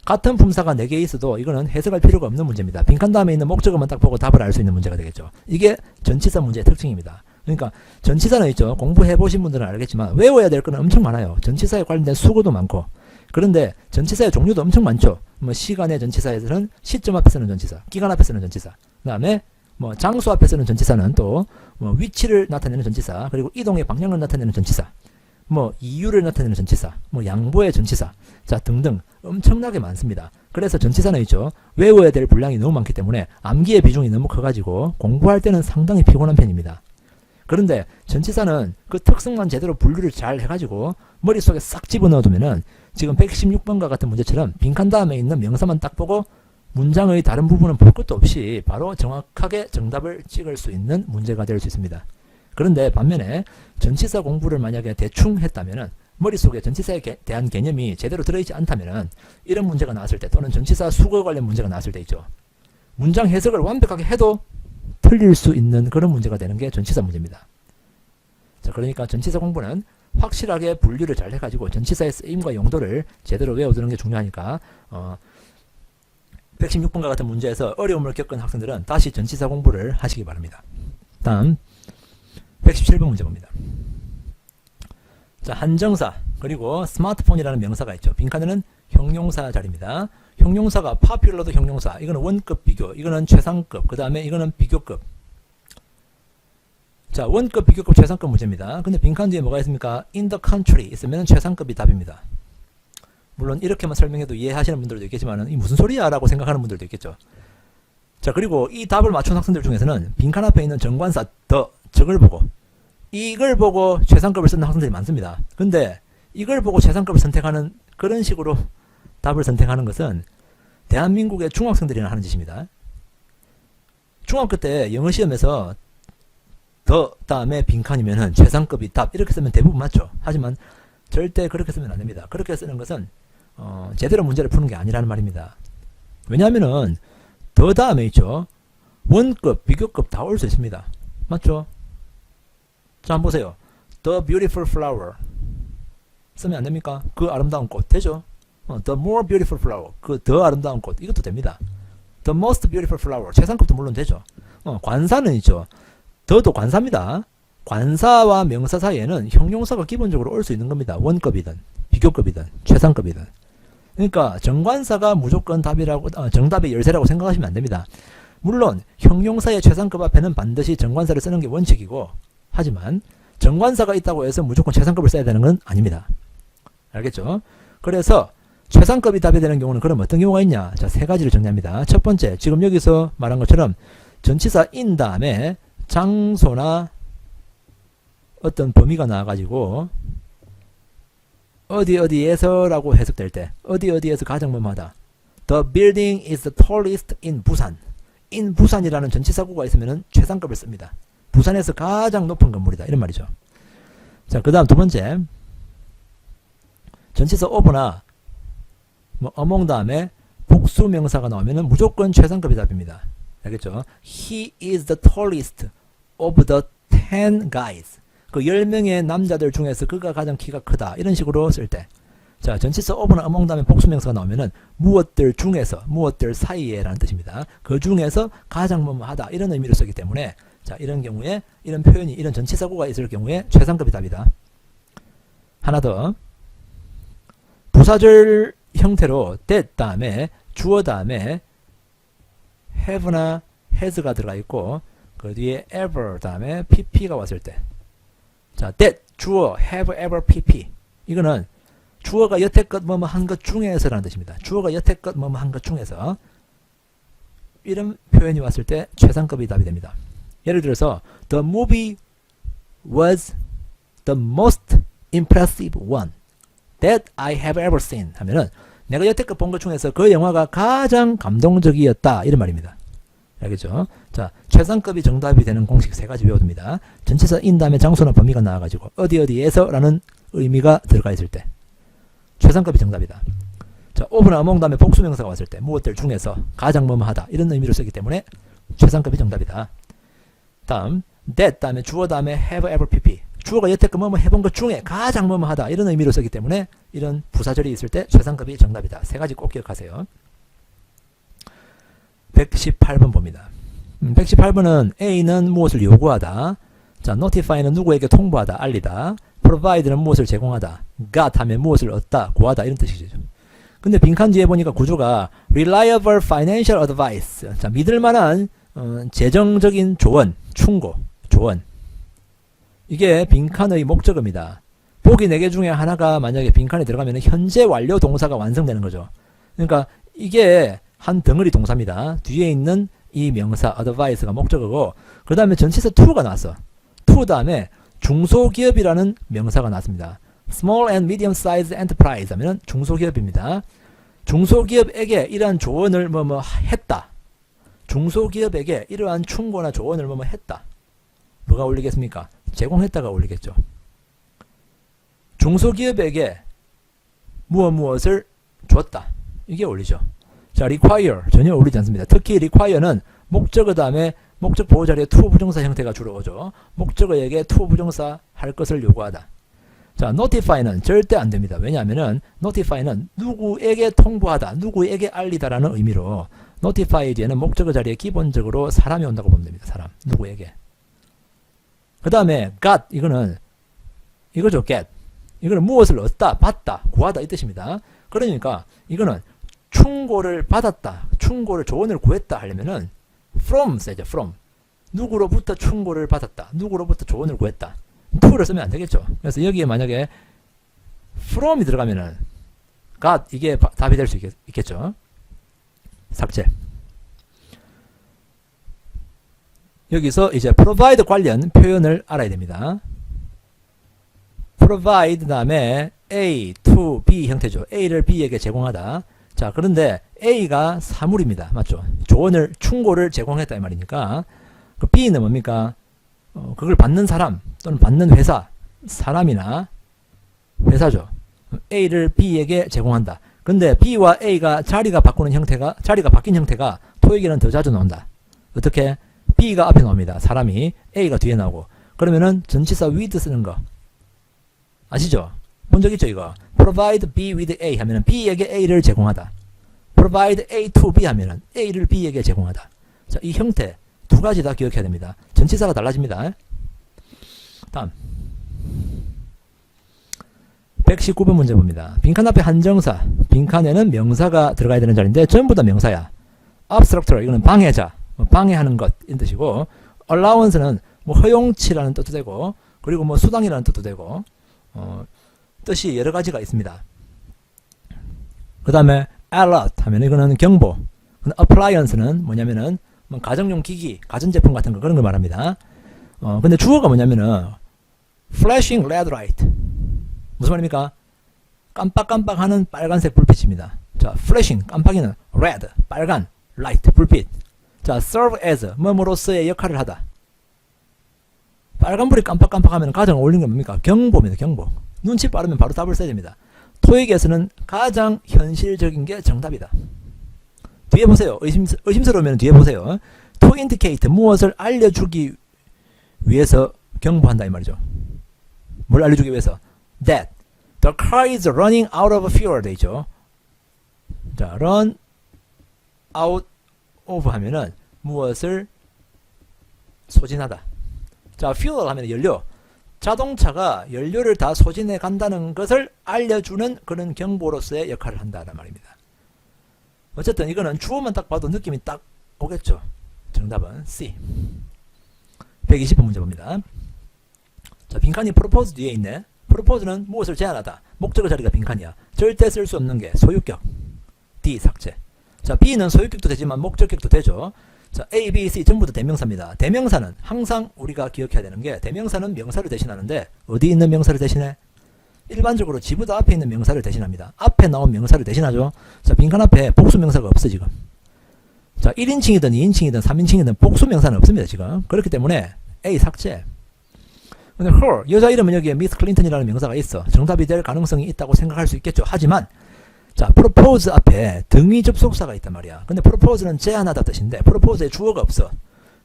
같은 품사가 4개 있어도 이거는 해석할 필요가 없는 문제입니다. 빈칸 다음에 있는 목적어만 딱 보고 답을 알 수 있는 문제가 되겠죠. 이게 전치사 문제의 특징입니다. 그러니까 전치사는 있죠. 공부해 보신 분들은 알겠지만 외워야 될 거는 엄청 많아요. 전치사에 관련된 수고도 많고 그런데 전치사의 종류도 엄청 많죠. 뭐 시간의 전치사에서는 시점 앞에 쓰는 전치사, 기간 앞에 쓰는 전치사, 그 다음에 뭐 장소 앞에 쓰는 전치사는 또 뭐 위치를 나타내는 전치사, 그리고 이동의 방향을 나타내는 전치사, 뭐 이유를 나타내는 전치사, 뭐 양보의 전치사, 자 등등 엄청나게 많습니다. 그래서 전치사는 있죠. 외워야 될 분량이 너무 많기 때문에 암기의 비중이 너무 커가지고 공부할 때는 상당히 피곤한 편입니다. 그런데 전치사는 그 특성만 제대로 분류를 잘 해가지고 머릿속에 싹 집어넣어두면은 지금 116번과 같은 문제처럼 빈칸 다음에 있는 명사만 딱 보고 문장의 다른 부분은 볼 것도 없이 바로 정확하게 정답을 찍을 수 있는 문제가 될 수 있습니다. 그런데 반면에 전치사 공부를 만약에 대충 했다면은 머릿속에 전치사에 대한 개념이 제대로 들어있지 않다면은 이런 문제가 나왔을 때 또는 전치사 수거 관련 문제가 나왔을 때 있죠. 문장 해석을 완벽하게 해도 틀릴 수 있는 그런 문제가 되는 게 전치사 문제입니다. 자, 그러니까 전치사 공부는 확실하게 분류를 잘 해가지고 전치사의 쓰임과 용도를 제대로 외워두는 게 중요하니까 116번과 같은 문제에서 어려움을 겪은 학생들은 다시 전치사 공부를 하시기 바랍니다. 다음 117번 문제 봅니다. 자, 한정사 그리고 스마트폰이라는 명사가 있죠. 빈칸에는 형용사 자리입니다. 형용사가 popular도 형용사, 이거는 원급 비교, 이거는 최상급, 그 다음에 이거는 비교급. 자, 원급, 비교급, 최상급 문제입니다. 근데 빈칸 뒤에 뭐가 있습니까? in the country 있으면 최상급이 답입니다. 물론 이렇게만 설명해도 이해하시는 분들도 있겠지만 이 무슨 소리야 라고 생각하는 분들도 있겠죠. 자, 그리고 이 답을 맞춘 학생들 중에서는 빈칸 앞에 있는 정관사 the, 적을 보고 이걸 보고 최상급을 쓰는 학생들이 많습니다. 근데 이걸 보고 최상급을 선택하는 그런 식으로 답을 선택하는 것은 대한민국의 중학생들이나 하는 짓입니다. 중학교 때 영어 시험에서 더 다음에 빈칸이면은 최상급이 답 이렇게 쓰면 대부분 맞죠. 하지만 절대 그렇게 쓰면 안 됩니다. 그렇게 쓰는 것은 제대로 문제를 푸는 게 아니라는 말입니다. 왜냐하면은 더 다음에 있죠. 원급, 비교급 다 올 수 있습니다. 맞죠? 자, 한번 보세요. The beautiful flower 쓰면 안 됩니까? 그 아름다운 꽃 되죠? The more beautiful flower 그 더 아름다운 꽃 이것도 됩니다. The most beautiful flower 최상급도 물론 되죠. 관사는 있죠. 더도 관사입니다. 관사와 명사 사이에는 형용사가 기본적으로 올 수 있는 겁니다. 원급이든 비교급이든 최상급이든. 그러니까 정관사가 무조건 답이라고 정답의 열쇠라고 생각하시면 안 됩니다. 물론 형용사의 최상급 앞에는 반드시 정관사를 쓰는 게 원칙이고, 하지만 정관사가 있다고 해서 무조건 최상급을 써야 되는 건 아닙니다. 알겠죠? 그래서 최상급이 답이 되는 경우는 그럼 어떤 경우가 있냐? 자, 세 가지를 정리합니다. 첫 번째, 지금 여기서 말한 것처럼 전치사 in 다음에 장소나 어떤 범위가 나와가지고 어디에서 라고 해석될 때 어디에서 가장 뭐뭐하다. The building is the tallest in Busan. in 부산이라는 전치사구가 있으면 최상급을 씁니다. 부산에서 가장 높은 건물이다. 이런 말이죠. 자, 그 다음 두 번째, 전치사 over나 among 다음에 복수 명사가 나오면 무조건 최상급이 답입니다. 알겠죠? He is the tallest of the 10 guys. 그 10명의 남자들 중에서 그가 가장 키가 크다. 이런 식으로 쓸 때. 자, 전치사 over나 among 다음에 복수 명사가 나오면은 무엇들 중에서, 무엇들 사이에 라는 뜻입니다. 그 중에서 가장 뭐뭐하다. 이런 의미로 쓰기 때문에, 자, 이런 경우에, 이런 표현이, 이런 전치사구가 있을 경우에 최상급이 답이다. 하나 더. 부사절 형태로 that 다음에 주어 다음에 have나 has가 들어가 있고, 그 뒤에 ever 다음에 pp가 왔을 때. 자, that, 주어, have, ever, pp. 이거는 주어가 여태껏 뭐뭐 한 것 중에서라는 뜻입니다. 주어가 여태껏 뭐뭐 한 것 중에서. 이런 표현이 왔을 때 최상급이 답이 됩니다. 예를 들어서 the movie was the most impressive one that I have ever seen 하면은 내가 여태껏 본 것 중에서 그 영화가 가장 감동적이었다. 이런 말입니다. 알겠죠? 자, 최상급이 정답이 되는 공식 세 가지 외워둡니다. 전치사 in 다음에 장소나 범위가 나와가지고 어디에서 라는 의미가 들어가 있을 때 최상급이 정답이다. 자, over나 among 다음에 복수명사가 왔을 때 무엇들 중에서 가장 뭐뭐하다. 이런 의미로 쓰기 때문에 최상급이 정답이다. 다음 that 다음에 주어 다음에 have, ever, pp. 주어가 여태껏 뭐뭐 해본 것 중에 가장 뭐뭐하다. 이런 의미로 쓰기 때문에 이런 부사절이 있을 때 최상급이 정답이다. 세 가지 꼭 기억하세요. 118번 봅니다. 118번은 A는 무엇을 요구하다. 자, notify는 누구에게 통보하다, 알리다. provide는 무엇을 제공하다. got 하면 무엇을 얻다, 구하다. 이런 뜻이죠. 근데 빈칸 뒤에 보니까 구조가 reliable financial advice. 자, 믿을만한 재정적인 조언, 충고, 조언. 이게 빈칸의 목적어입니다. 보기 4개 중에 하나가 만약에 빈칸에 들어가면 현재 완료 동사가 완성되는 거죠. 그러니까 이게 한 덩어리 동사입니다. 뒤에 있는 이 명사 advice가 목적어고, 그 다음에 전치사 to가 나왔어. to 다음에 중소기업이라는 명사가 나왔습니다. small and medium sized enterprise 하면 중소기업입니다. 중소기업에게 이러한 조언을 뭐뭐 했다. 중소기업에게 이러한 충고나 조언을 뭐뭐 했다. 뭐가 어울리겠습니까? 제공했다가 어울리겠죠. 중소기업에게 무엇을 줬다. 이게 어울리죠. 자, require 전혀 어울리지 않습니다. 특히 require는 목적어 다음에 목적 보호 자리에 to 부정사 형태가 주로 오죠. 목적어에게 to 부정사 할 것을 요구하다. 자, notify는 절대 안 됩니다. 왜냐하면은 notify는 누구에게 통보하다, 누구에게 알리다라는 의미로 notify 뒤에는 목적어 자리에 기본적으로 사람이 온다고 보면 됩니다. 사람, 누구에게. 그 다음에 got 이거는 이거죠. get 이거는 무엇을 얻다, 받다, 구하다 이 뜻입니다. 그러니까 이거는 충고를 받았다, 충고를 조언을 구했다 하려면은 from 써야죠. from 누구로부터 충고를 받았다, 누구로부터 조언을 구했다. to를 쓰면 안 되겠죠. 그래서 여기에 만약에 from이 들어가면은 got 이게 답이 될 수 있겠죠. 삭제. 여기서 이제 provide 관련 표현을 알아야 됩니다. provide 다음에 A to B 형태죠. A를 B에게 제공하다. 자, 그런데 A가 사물입니다. 맞죠? 조언을, 충고를 제공했다 이 말이니까 그 B는 뭡니까? 그걸 받는 사람 또는 받는 회사, 사람이나 회사죠. A를 B에게 제공한다. 근데 B와 A가 자리가 바뀌는 형태가 토익에는 더 자주 나온다. 어떻게? B가 앞에 나옵니다. 사람이 A가 뒤에 나오고. 그러면은 전치사 with 쓰는 거 아시죠? 본 적 있죠 이거? provide B with A 하면은 B에게 A를 제공하다. provide A to B 하면은 A를 B에게 제공하다. 자, 이 형태 두 가지 다 기억해야 됩니다. 전치사가 달라집니다. 다음 119번 문제 봅니다. 빈칸 앞에 한정사, 빈칸에는 명사가 들어가야 되는 자리인데 전부 다 명사야. obstructor 이거는 방해자, 방해하는 것 이런 뜻이고, allowance는 뭐 허용치라는 뜻도 되고, 그리고 뭐 수당이라는 뜻도 되고, 뜻이 여러 가지가 있습니다. 그 다음에 alert 하면 이거는 경보, appliance는 뭐냐면은 뭐 가정용 기기, 가전제품 같은 거 그런 걸 말합니다. 근데 주어가 뭐냐면은 flashing red light 무슨 말입니까? 깜빡깜빡하는 빨간색 불빛입니다. 자, flashing 깜빡이는 red 빨간, light 불빛. 자, serve as 뭐뭐로서의 역할을 하다. 빨간불이 깜빡깜빡하면 가장 어울리는 건 뭡니까? 경보입니다. 경보. 눈치 빠르면 바로 답을 써야 됩니다. 토익에서는 가장 현실적인 게 정답이다. 뒤에 보세요. 의심스러우면 뒤에 보세요. to indicate 무엇을 알려주기 위해서 경보한다 이 말이죠. 뭘 알려주기 위해서? That the car is running out of fuel 돼 있죠. 자, run out of 하면은 무엇을 소진하다. 자, fuel 하면 연료. 자동차가 연료를 다 소진해 간다는 것을 알려주는 그런 경보로서의 역할을 한다는 말입니다. 어쨌든 이거는 주어만 딱 봐도 느낌이 딱 오겠죠. 정답은 C. 120번 문제 봅니다. 자, 빈칸이 propose 뒤에 있네. propose는 무엇을 제안하다. 목적어 자리가 빈칸이야. 절대 쓸 수 없는 게 소유격. D 삭제. 자, B는 소유격도 되지만 목적격도 되죠. 자, A, B, C 전부 다 대명사입니다. 대명사는 항상 우리가 기억해야 되는 게 대명사는 명사를 대신하는데 어디 있는 명사를 대신해? 일반적으로 지보다 앞에 있는 명사를 대신합니다. 앞에 나온 명사를 대신하죠. 자, 빈칸 앞에 복수 명사가 없어 지금. 자, 1인칭이든 2인칭이든 3인칭이든 복수 명사는 없습니다 지금. 그렇기 때문에 A 삭제. 근데 her 여자 이름은 여기에 미스 클린턴이라는 명사가 있어. 정답이 될 가능성이 있다고 생각할 수 있겠죠. 하지만 자, propose 앞에 등위 접속사가 있단 말이야. 근데 propose는 제안하다 뜻인데 propose에 주어가 없어.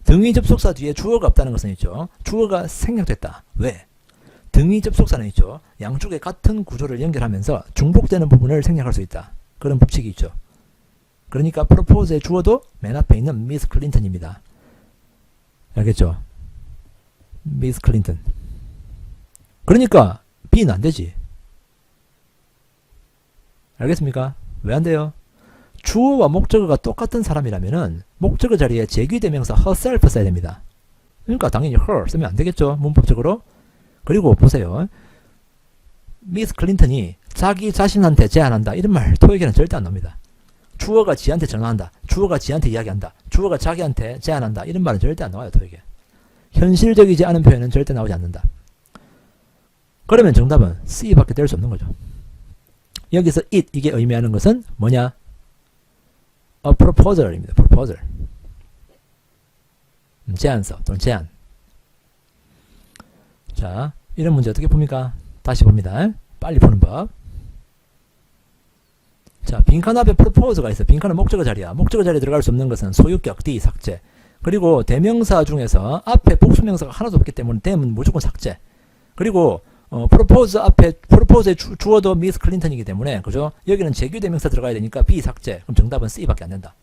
등위 접속사 뒤에 주어가 없다는 것은 있죠. 주어가 생략됐다. 왜? 등위 접속사는 있죠. 양쪽에 같은 구조를 연결하면서 중복되는 부분을 생략할 수 있다. 그런 법칙이 있죠. 그러니까 propose의 주어도 맨 앞에 있는 미스 클린턴입니다. 알겠죠? 미스 클린턴. 그러니까 B는 안 되지. 알겠습니까? 왜 안 돼요? 주어와 목적어가 똑같은 사람이라면은 목적어 자리에 제귀대명사 herself 써야 됩니다. 그러니까 당연히 her 쓰면 안 되겠죠. 문법적으로. 그리고 보세요. 미스 클린턴이 자기 자신한테 제안한다. 이런 말 토익에는 절대 안 나옵니다. 주어가 지한테 전화한다. 주어가 지한테 이야기한다. 주어가 자기한테 제안한다. 이런 말은 절대 안 나와요. 토익에. 현실적이지 않은 표현은 절대 나오지 않는다. 그러면 정답은 C밖에 될 수 없는 거죠. 여기서 it 이게 의미하는 것은 뭐냐? A proposal입니다. proposal. 제안서 또는 제안. 자, 이런 문제 어떻게 풉니까? 다시 봅니다. 빨리 푸는 법. 자, 빈칸 앞에 propose가 있어. 빈칸은 목적어 자리야. 목적어 자리에 들어갈 수 없는 것은 소유격 D 삭제. 그리고 대명사 중에서 앞에 복수명사가 하나도 없기 때문에 대면 무조건 삭제. 그리고 프로포즈 앞에 프로포즈의 주어도 미스 클린턴이기 때문에 그죠? 여기는 제규 대명사 들어가야 되니까 B 삭제. 그럼 정답은 C밖에 안 된다.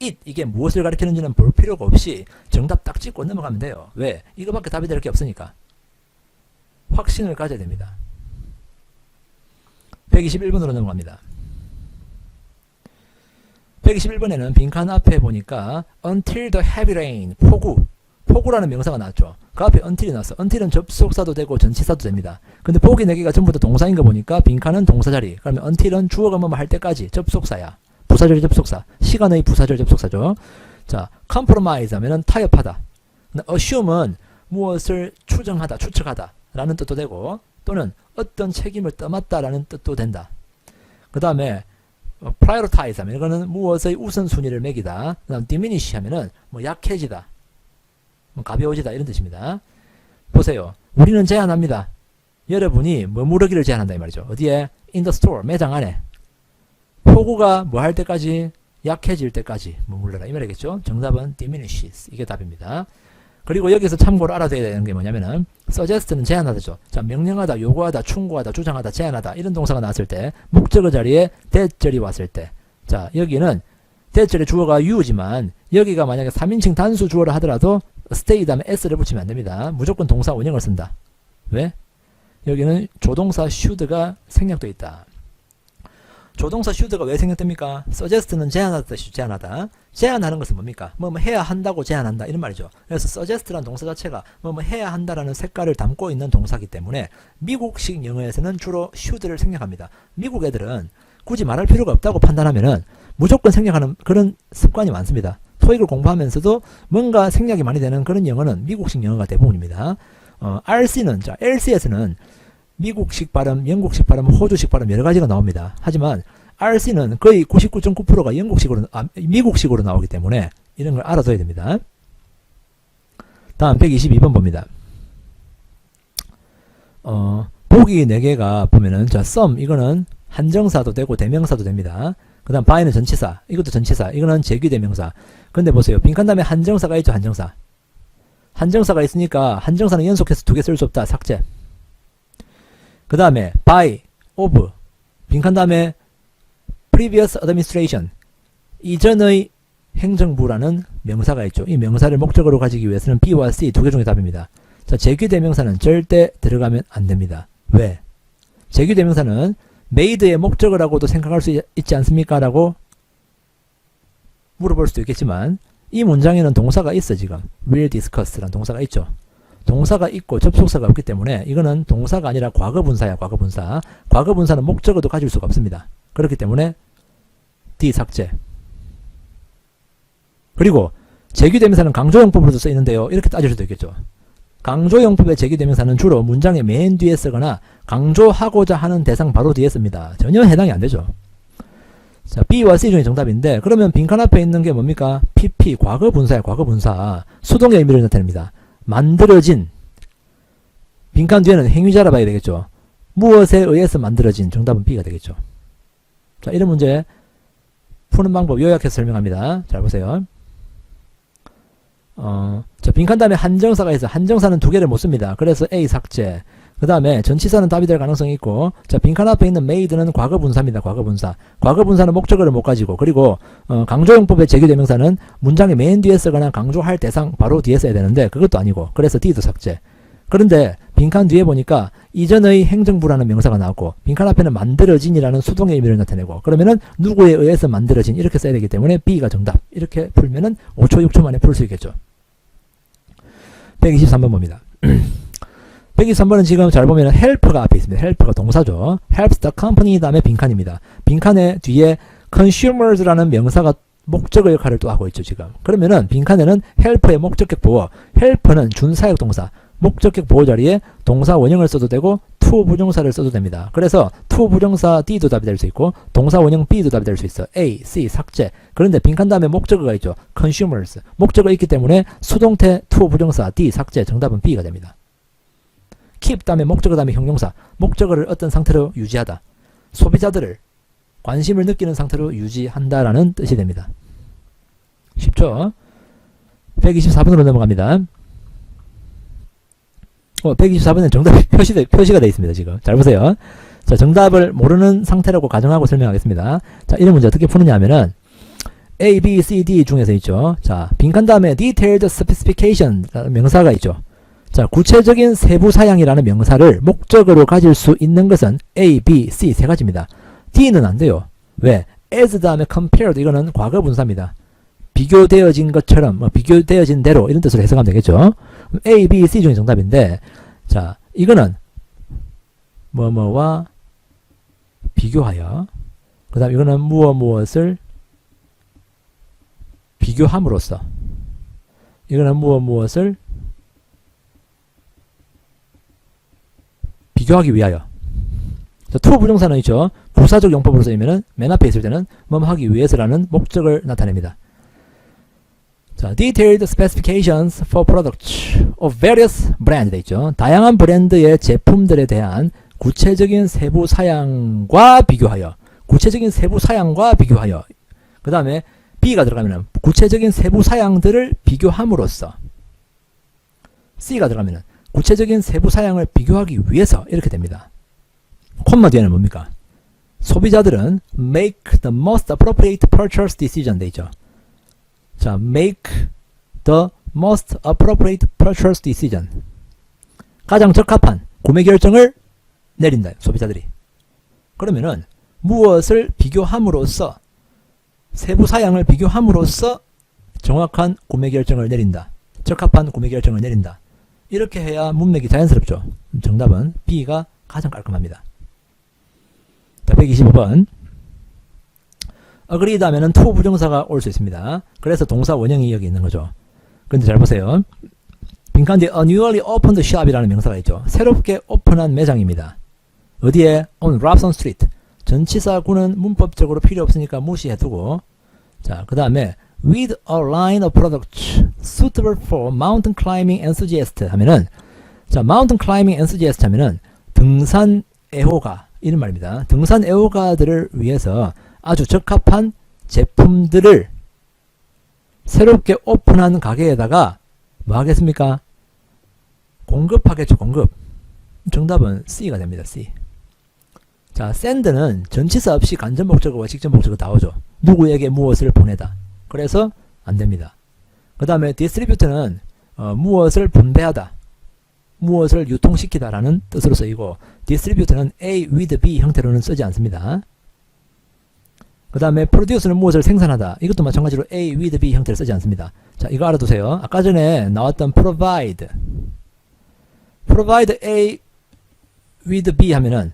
it 이게 무엇을 가리키는지는 볼 필요가 없이 정답 딱 찍고 넘어가면 돼요. 왜? 이거밖에 답이 될 게 없으니까. 확신을 가져야 됩니다. 121번으로 넘어갑니다. 121번에는 빈칸 앞에 보니까 until the heavy rain, 폭우라는 명사가 나왔죠. 그 앞에 until이 나왔어. until은 접속사도 되고 전치사도 됩니다. 근데 보기 4개가 전부 다 동사인 거 보니까 빈칸은 동사자리. 그러면 until은 주어가 뭐뭐 할 때까지 접속사야. 부사절 접속사. 시간의 부사절 접속사죠. 자, compromise 하면은 타협하다. assume은 무엇을 추정하다, 추측하다 라는 뜻도 되고 또는 어떤 책임을 떠맡다 라는 뜻도 된다. 그 다음에 prioritize 하면 이거는 무엇의 우선순위를 매기다. 그 다음 diminish 하면은 뭐 약해지다. 가벼워지다 이런 뜻입니다. 보세요. 우리는 제안합니다. 여러분이 머무르기를 제안한다 이 말이죠. 어디에? in the store, 매장 안에. 폭우가 뭐 할 때까지? 약해질 때까지 머물러라 이 말이겠죠. 정답은 diminishes. 이게 답입니다. 그리고 여기서 참고로 알아둬야 되는 게 뭐냐면은 suggest는 제안하다죠. 자, 명령하다, 요구하다, 충고하다, 주장하다, 제안하다 이런 동사가 나왔을 때 목적어 자리에 대절이 왔을 때 자, 여기는 대절의 주어가 you지만 여기가 만약에 3인칭 단수 주어를 하더라도 stay 다음에 s를 붙이면 안됩니다. 무조건 동사 원형을 쓴다. 왜? 여기는 조동사 should가 생략되어 있다. 조동사 should가 왜 생략됩니까? suggest는 제안하다 뜻이 제안하다. 제안하는 것은 뭡니까? 뭐뭐 해야 한다고 제안한다 이런 말이죠. 그래서 suggest라는 동사 자체가 뭐뭐 해야 한다라는 색깔을 담고 있는 동사이기 때문에 미국식 영어에서는 주로 should를 생략합니다. 미국 애들은 굳이 말할 필요가 없다고 판단하면은 무조건 생략하는 그런 습관이 많습니다. 토익을 공부하면서도 뭔가 생략이 많이 되는 그런 영어는 미국식 영어가 대부분입니다. RC는, 자, LC에서는 미국식 발음, 영국식 발음, 호주식 발음 여러 가지가 나옵니다. 하지만 RC는 거의 99.9%가 미국식으로 나오기 때문에 이런 걸 알아둬야 됩니다. 다음 122번 봅니다. 보기 4개가 보면은, 자, some, 이거는 한정사도 되고 대명사도 됩니다. 그 다음 by는 전치사, 이것도 전치사, 이거는 제귀대명사. 근데 보세요. 빈칸 다음에 한정사가 있죠, 한정사. 한정사가 있으니까 한정사는 연속해서 2개 쓸 수 없다, 삭제. 그 다음에 by, of, 빈칸 다음에 previous administration, 이전의 행정부라는 명사가 있죠. 이 명사를 목적으로 가지기 위해서는 B와 C 2개 중에 답입니다. 자, 제귀대명사는 절대 들어가면 안 됩니다. 왜? 제귀대명사는 made의 목적어라고도 생각할 수 있지 않습니까? 라고 물어볼 수도 있겠지만 이 문장에는 동사가 있어. 지금 will discuss라는 동사가 있죠. 동사가 있고 접속사가 없기 때문에 이거는 동사가 아니라 과거분사야. 과거분사. 과거분사는 목적어도 가질 수가 없습니다. 그렇기 때문에 D 삭제. 그리고 제귀대명사는 강조용법으로도 쓰이는데요. 이렇게 따질 수도 있겠죠. 강조용법의 제귀대명사는 주로 문장의 맨 뒤에 쓰거나 강조하고자 하는 대상 바로 뒤에 씁니다. 전혀 해당이 안 되죠. 자, B와 C 중에 정답인데 그러면 빈칸 앞에 있는 게 뭡니까? PP, 과거분사야. 과거분사. 수동의 의미를 나타냅니다. 만들어진. 빈칸 뒤에는 행위자라 봐야 되겠죠. 무엇에 의해서 만들어진. 정답은 B가 되겠죠. 자, 이런 문제 푸는 방법 요약해서 설명합니다. 잘 보세요. 자, 빈칸 다음에 한정사가 있어. 한정사는 2개를 못 씁니다. 그래서 A 삭제. 그 다음에 전치사는 답이 될 가능성이 있고, 자, 빈칸 앞에 있는 made는 과거분사입니다. 과거분사. 과거분사는 목적어를 못 가지고, 그리고 강조용법의 제귀대명사는 문장의 맨 뒤에 쓰거나 강조할 대상 바로 뒤에 써야 되는데 그것도 아니고, 그래서 D도 삭제. 그런데 빈칸 뒤에 보니까 이전의 행정부라는 명사가 나왔고 빈칸 앞에는 만들어진이라는 수동의 의미를 나타내고 그러면은 누구에 의해서 만들어진 이렇게 써야 되기 때문에 B가 정답. 이렇게 풀면은 5초 6초 만에 풀 수 있겠죠. 123번 봅니다. 123번은 지금 잘 보면 help가 앞에 있습니다. help가 동사죠. helps the company 다음에 빈칸입니다. 빈칸의 뒤에 consumers라는 명사가 목적어 역할을 또 하고 있죠. 지금 그러면은 빈칸에는 help의 목적격 보호, help는 준사역 동사, 목적격 보호 자리에 동사 원형을 써도 되고 to 부정사를 써도 됩니다. 그래서 to 부정사 D도 답이 될 수 있고 동사 원형 B도 답이 될 수 있어. A, C 삭제. 그런데 빈칸 다음에 목적어가 있죠. consumers. 목적어 있기 때문에 수동태 to 부정사 D 삭제. 정답은 B가 됩니다. keep 다음에 목적어 다음에 형용사. 목적어를 어떤 상태로 유지하다. 소비자들을 관심을 느끼는 상태로 유지한다라는 뜻이 됩니다. 쉽죠? 124번으로 넘어갑니다. 124번은 정답이 표시가 되어 있습니다. 지금 잘 보세요. 자, 정답을 모르는 상태라고 가정하고 설명하겠습니다. 자, 이런 문제 어떻게 푸느냐 하면은 A, B, C, D 중에서 있죠. 자, 빈칸 다음에 detailed specification 명사가 있죠. 자, 구체적인 세부 사양이라는 명사를 목적으로 가질 수 있는 것은 A, B, C 세 가지입니다. D는 안 돼요. 왜? as 다음에 compared 이거는 과거 분사입니다. 비교되어진 것처럼, 비교되어진 대로 이런 뜻으로 해석하면 되겠죠. A, B, C 중에 정답인데, 자, 이거는 뭐뭐와 비교하여, 그 다음 이거는 무엇을 비교함으로써, 이거는 무엇을 비교하기 위하여. 자, 투 부정사는 있죠. 부사적 용법으로 쓰이면은 맨 앞에 있을 때는 하기 위해서라는 목적을 나타냅니다. 자, detailed specifications for products of various brands 돼 있죠. 다양한 브랜드의 제품들에 대한 구체적인 세부 사양과 비교하여. 구체적인 세부 사양과 비교하여. 그 다음에 B가 들어가면은 구체적인 세부 사양들을 비교함으로써. C가 들어가면은 구체적인 세부 사양을 비교하기 위해서 이렇게 됩니다. 콤마 뒤에는 뭡니까? 소비자들은 make the most appropriate purchase decision 돼 있죠. 자, make the most appropriate purchase decision. 가장 적합한 구매 결정을 내린다. 소비자들이. 그러면은 무엇을 비교함으로써 세부 사양을 비교함으로써 정확한 구매 결정을 내린다. 적합한 구매 결정을 내린다. 이렇게 해야 문맥이 자연스럽죠. 정답은 B가 가장 깔끔합니다. 자, 125번. agreed 하면은 to 부정사가 올 수 있습니다. 그래서 동사 원형이 여기 있는 거죠. 근데 잘 보세요. 빈칸 뒤에 a newly opened shop이라는 명사가 있죠. 새롭게 오픈한 매장입니다. 어디에? on Robson Street. 전치사구는 문법적으로 필요 없으니까 무시해두고, 자, 그 다음에 with a line of products suitable for mountain climbing enthusiasts 하면은, 자, mountain climbing enthusiasts 하면은 등산 애호가 이런 말입니다. 등산 애호가들을 위해서 아주 적합한 제품들을 새롭게 오픈한 가게에다가 뭐 하겠습니까? 공급하겠죠. 공급. 정답은 C가 됩니다. C. 자, send는 전치사 없이 간접 목적어와 직접 목적어 다 오죠. 누구에게 무엇을 보내다. 그래서 안 됩니다. 그 다음에 distribute는 무엇을 분배하다, 무엇을 유통시키다 라는 뜻으로 쓰이고, distribute는 A with B 형태로는 쓰지 않습니다. 그 다음에 produce는 무엇을 생산하다. 이것도 마찬가지로 A with B 형태를 쓰지 않습니다. 자, 이거 알아두세요. 아까 전에 나왔던 provide A with B 하면은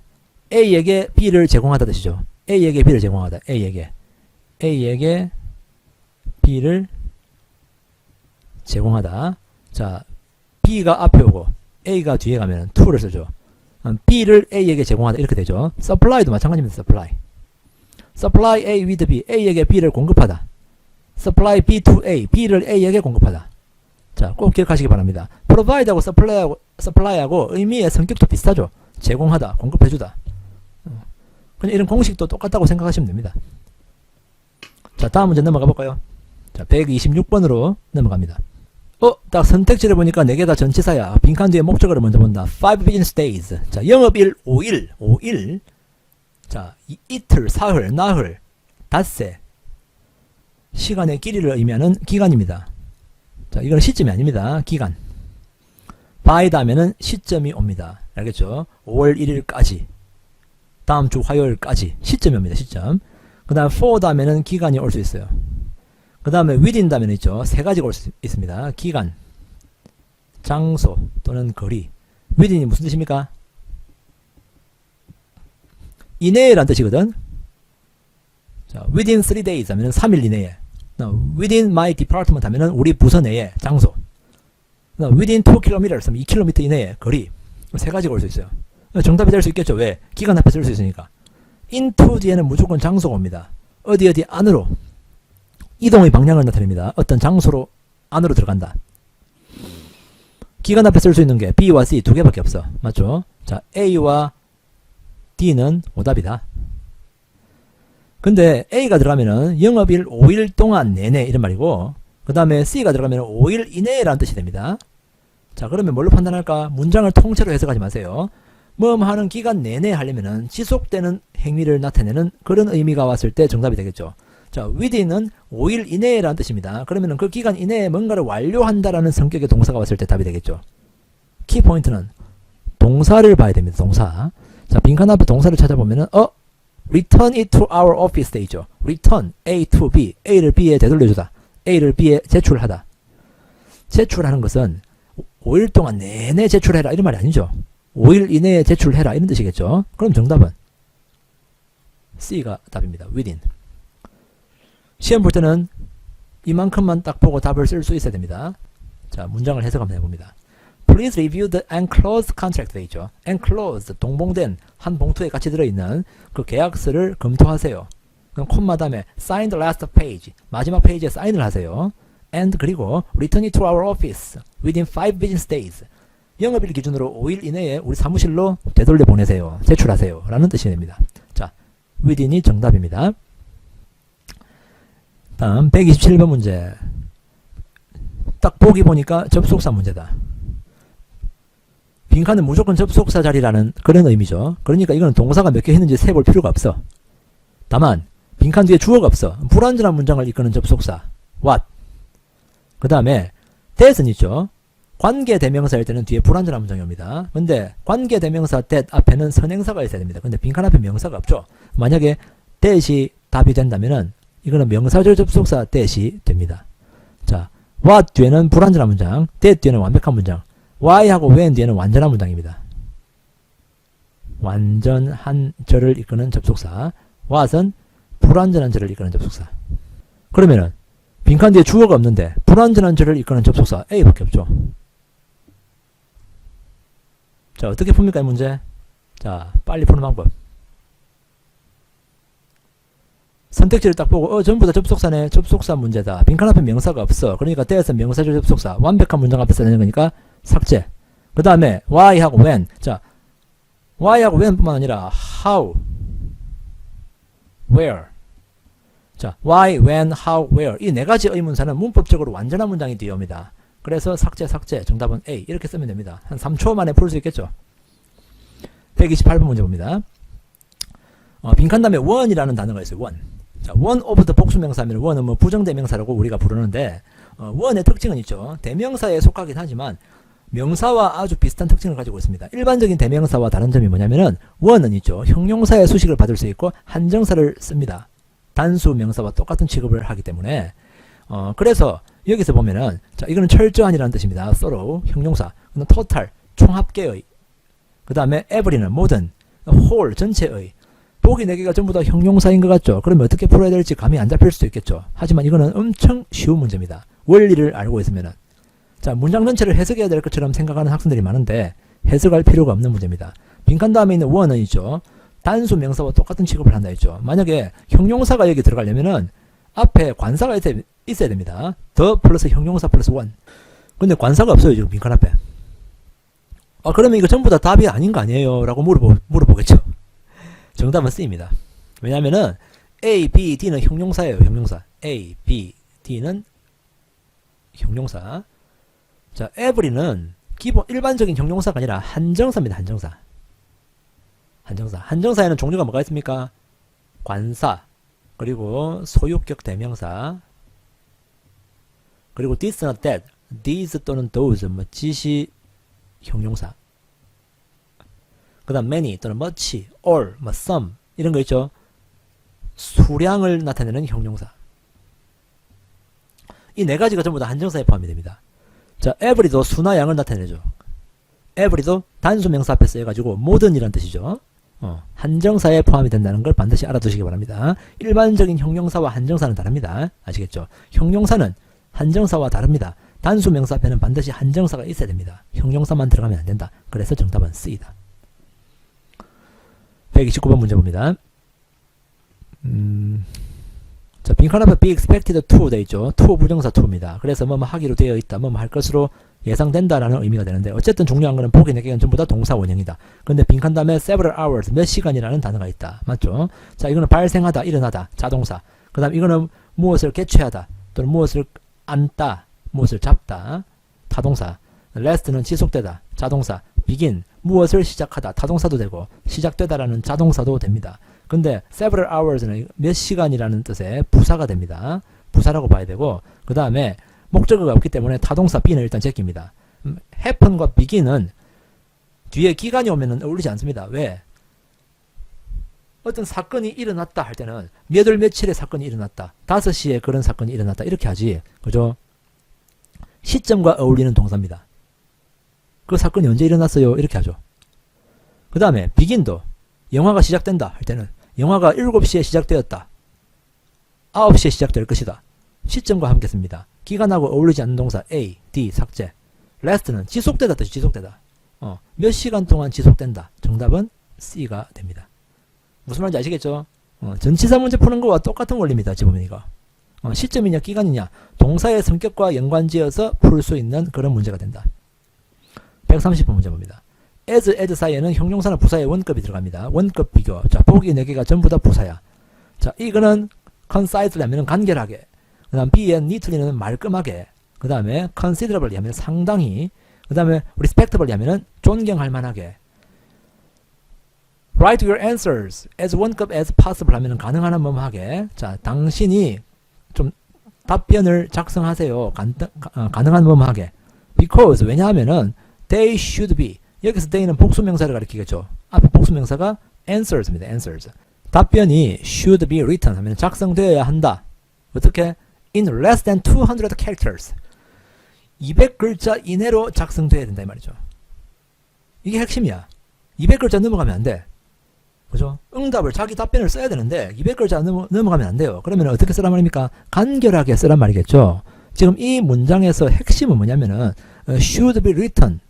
A에게 B를 제공하다 뜻이죠. A에게 B를 제공하다. A에게 B를 제공하다. 자, B가 앞에 오고 A가 뒤에 가면 to를 쓰죠. B를 A에게 제공하다 이렇게 되죠. supply도 마찬가지입니다. supply A with B. A에게 B를 공급하다. supply B to A. B를 A에게 공급하다. 자, 꼭 기억하시기 바랍니다. provide하고 supply하고 의미의 성격도 비슷하죠. 제공하다, 공급해주다. 그냥 이런 공식도 똑같다고 생각하시면 됩니다. 자, 다음 문제 넘어가 볼까요? 자, 126번으로 넘어갑니다. 딱 선택지를 보니까 4개 다 전치사야. 빈칸 뒤에 목적어를 먼저 본다. 5 business days. 자, 영업일 5일. 자, 이틀, 사흘, 나흘, 닷새. 시간의 길이를 의미하는 기간입니다. 자, 이건 시점이 아닙니다. 기간. by 다음에는 시점이 옵니다. 알겠죠? 5월 1일까지. 다음 주 화요일까지. 시점이 옵니다. 시점. 그 다음 for 다음에는 기간이 올 수 있어요. 그 다음에 within 다음에는 있죠. 3가지가 올 수 있습니다. 기간, 장소 또는 거리. within이 무슨 뜻입니까? 이내에란 뜻이거든. 자, within 3 days 하면은 3일 이내에. within my department 하면은 우리 부서 내에 장소. within 2 km 하면 2km 이내에 거리. 3가지가 올 수 있어요. 정답이 될 수 있겠죠. 왜? 기간 앞에 쓸 수 있으니까. into 뒤에는 무조건 장소가 옵니다. 어디 안으로. 이동의 방향을 나타냅니다. 어떤 장소로 안으로 들어간다. 기간 앞에 쓸 수 있는 게 B와 C 2개밖에 없어. 맞죠? 자, A와 D는 오답이다. 근데 A가 들어가면은 영업일 5일 동안 내내 이런 말이고, 그 다음에 C가 들어가면 5일 이내라는 뜻이 됩니다. 자, 그러면 뭘로 판단할까? 문장을 통째로 해석하지 마세요. 하는 기간 내내 하려면은 지속되는 행위를 나타내는 그런 의미가 왔을 때 정답이 되겠죠. 자, within은 5일 이내라는 뜻입니다. 그러면은 그 기간 이내에 뭔가를 완료한다라는 성격의 동사가 왔을 때 답이 되겠죠. 키포인트는 동사를 봐야 됩니다. 동사. 자, 빈칸 앞에 동사를 찾아보면은 return it to our office 되죠. return A to B, A를 B에 되돌려주다. A를 B에 제출하다. 제출하는 것은 5일 동안 내내 제출해라 이런 말이 아니죠. 5일 이내에 제출해라 이런 뜻이겠죠. 그럼 정답은 C가 답입니다. within. 시험 볼 때는 이만큼만 딱 보고 답을 쓸 수 있어야 됩니다. 자, 문장을 해석 한번 해봅니다. Please review the enclosed contract 돼 있죠. enclosed, 동봉된 한 봉투에 같이 들어있는 그 계약서를 검토하세요. 그럼 콤마 다음에 sign the last page, 마지막 페이지에 사인을 하세요. and 그리고 return it to our office within 5 business days. 영업일 기준으로 5일 이내에 우리 사무실로 되돌려 보내세요. 제출하세요. 라는 뜻이 됩니다. 자, within이 정답입니다. 다음 127번 문제. 딱 보기 보니까 접속사 문제다. 빈칸은 무조건 접속사 자리라는 그런 의미죠. 그러니까 이거는 동사가 몇 개 했는지 세볼 필요가 없어. 다만 빈칸 뒤에 주어가 없어. 불완전한 문장을 이끄는 접속사 what. 그 다음에 that은 있죠. 관계대명사일 때는 뒤에 불완전한 문장이 옵니다. 근데 관계대명사 that 앞에는 선행사가 있어야 됩니다. 근데 빈칸 앞에 명사가 없죠. 만약에 that이 답이 된다면은 이거는 명사절 접속사 that이 됩니다. 자, what 뒤에는 불완전한 문장, that 뒤에는 완벽한 문장, why하고 when 뒤에는 완전한 문장입니다. 완전한 절을 이끄는 접속사, what은 불완전한 절을 이끄는 접속사. 그러면은 빈칸 뒤에 주어가 없는데 불완전한 절을 이끄는 접속사 A밖에 없죠. 자, 어떻게 풉니까 이 문제? 자, 빨리 푸는 방법. 선택지를 딱 보고 전부 다 접속사네. 접속사 문제다. 빈칸 앞에 명사가 없어. 그러니까 that은 명사절 접속사. 완벽한 문장 앞에 써야 되는 거니까 삭제. 그 다음에 why하고 when. 자, why하고 when 뿐만 아니라 how, where. 자, why, when, how, where. 이 네 가지 의문사는 문법적으로 완전한 문장이 뒤에 옵니다. 그래서 삭제. 정답은 A. 이렇게 쓰면 됩니다. 한 3초 만에 풀 수 있겠죠. 128번 문제 봅니다. 빈칸 다음에 one이라는 단어가 있어요. one. 자, one of the 복수명사면 one은 뭐 부정대명사라고 우리가 부르는데 one의 특징은 있죠. 대명사에 속하긴 하지만 명사와 아주 비슷한 특징을 가지고 있습니다. 일반적인 대명사와 다른 점이 뭐냐면은 one은 있죠. 형용사의 수식을 받을 수 있고 한정사를 씁니다. 단수 명사와 똑같은 취급을 하기 때문에 그래서 여기서 보면은 자, 이거는 철저한이라는 뜻입니다. thorough 형용사, total 총합계의, 그 다음에 every는 모든, whole 전체의. 보기 4개가 전부 다 형용사인 것 같죠? 그러면 어떻게 풀어야 될지 감이 안 잡힐 수도 있겠죠. 하지만 이거는 엄청 쉬운 문제입니다. 원리를 알고 있으면은. 자, 문장 전체를 해석해야 될 것처럼 생각하는 학생들이 많은데 해석할 필요가 없는 문제입니다. 빈칸 다음에 있는 one은 있죠. 단수 명사와 똑같은 취급을 한다 했죠. 만약에 형용사가 여기 들어가려면은 앞에 관사가 있어야 됩니다. the 플러스 형용사 플러스 one. 근데 관사가 없어요, 지금 빈칸 앞에. 그러면 이거 전부 다 답이 아닌 거 아니에요? 라고 물어보겠죠. 정답은 C입니다. 왜냐면은 A, B, D는 형용사예요. 형용사. A, B, D는 형용사. 자, every는 기본 일반적인 형용사가 아니라 한정사입니다. 한정사. 한정사에는 종류가 뭐가 있습니까? 관사, 그리고 소유격 대명사, 그리고 this나 that, these 또는 those, 뭐 지시 형용사. 그 다음 many 또는 much, all, 뭐 some 이런 거 있죠. 수량을 나타내는 형용사. 이 네 가지가 전부 다 한정사에 포함이 됩니다. 자, every도 수나 양을 나타내죠. every도 단수명사 앞에 쓰여가지고 모든이란 뜻이죠. 한정사에 포함이 된다는 걸 반드시 알아두시기 바랍니다. 일반적인 형용사와 한정사는 다릅니다. 아시겠죠? 형용사는 한정사와 다릅니다. 단수명사 앞에는 반드시 한정사가 있어야 됩니다. 형용사만 들어가면 안 된다. 그래서 정답은 C이다. 129번 문제 봅니다. 자, 빈칸 앞에 be expected to 돼 있죠. to 부정사 to입니다. 그래서 뭐뭐 하기로 되어 있다, 뭐뭐 할 것으로 예상된다라는 의미가 되는데 어쨌든 중요한 거는 보기 4개는 전부 다 동사 원형이다. 근데 빈칸 다음에 several hours, 몇 시간이라는 단어가 있다. 맞죠? 자, 이거는 발생하다, 일어나다, 자동사. 그 다음 이거는 무엇을 개최하다, 또는 무엇을 안다, 무엇을 잡다, 타동사. last는 지속되다, 자동사. begin, 무엇을 시작하다, 타동사도 되고 시작되다라는 자동사도 됩니다. 근데 several hours는 몇 시간이라는 뜻의 부사가 됩니다. 부사라고 봐야 되고, 그 다음에 목적어가 없기 때문에 타동사 be는 일단 제낍니다. happen과 begin은 뒤에 기간이 오면은 어울리지 않습니다. 왜? 어떤 사건이 일어났다 할 때는 몇 월 며칠에 사건이 일어났다, 5시에 그런 사건이 일어났다 이렇게 하지, 그죠? 시점과 어울리는 동사입니다. 그 사건이 언제 일어났어요? 이렇게 하죠. 그 다음에 begin도 영화가 시작된다 할 때는 영화가 7시에 시작되었다, 9시에 시작될 것이다, 시점과 함께 씁니다. 기간하고 어울리지 않는 동사 A, D 삭제. last는 지속되다 뜻이 지속되다. 몇 시간 동안 지속된다. 정답은 C가 됩니다. 무슨 말인지 아시겠죠? 전치사 문제 푸는 거와 똑같은 원리입니다. 지금 이거. 시점이냐 기간이냐 동사의 성격과 연관지어서 풀 수 있는 그런 문제가 된다. 130번 문제 봅니다. as 사이에는 형용사나 부사의 원급이 들어갑니다. 원급 비교. 자, 보기 4개가 전부 다 부사야. 자, 이거는 concisely 하면 간결하게, 그 다음 be and neatly는 말끔하게, 그 다음에 considerably 하면 상당히, 그 다음에 respectably 하면 존경할 만하게, write your answers as 원급 as possible 하면 가능한 한 뭐하게. 자, 당신이 좀 답변을 작성하세요. 가능한 뭐하게. because 왜냐하면은 they should be, 여기서 they는 복수명사를 가리키겠죠. 앞에 복수명사가 answers입니다. answers. 답변이 should be written 하면 작성되어야 한다. 어떻게? in less than 200 characters. 200글자 이내로 작성되어야 된다 이 말이죠. 이게 핵심이야. 200글자 넘어가면 안 돼. 그죠? 응답을, 자기 답변을 써야 되는데 200글자 넘어가면 안 돼요. 그러면 어떻게 쓰란 말입니까? 간결하게 쓰란 말이겠죠. 지금 이 문장에서 핵심은 뭐냐면은 should be written